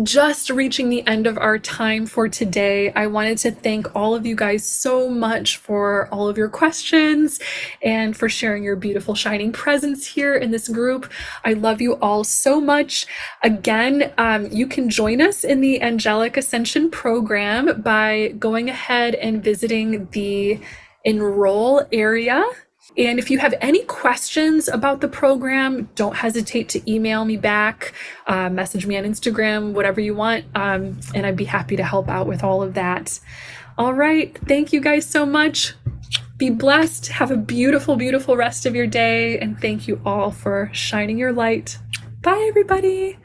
just reaching the end of our time for today. I wanted to thank all of you guys so much for all of your questions and for sharing your beautiful shining presence here in this group. I love you all so much. Again, you can join us in the Angelic Ascension program by going ahead and visiting the enroll area. And if you have any questions about the program, don't hesitate to email me back, message me on Instagram, whatever you want. And I'd be happy to help out with all of that. All right. Thank you guys so much. Be blessed. Have a beautiful, beautiful rest of your day. And thank you all for shining your light. Bye, everybody.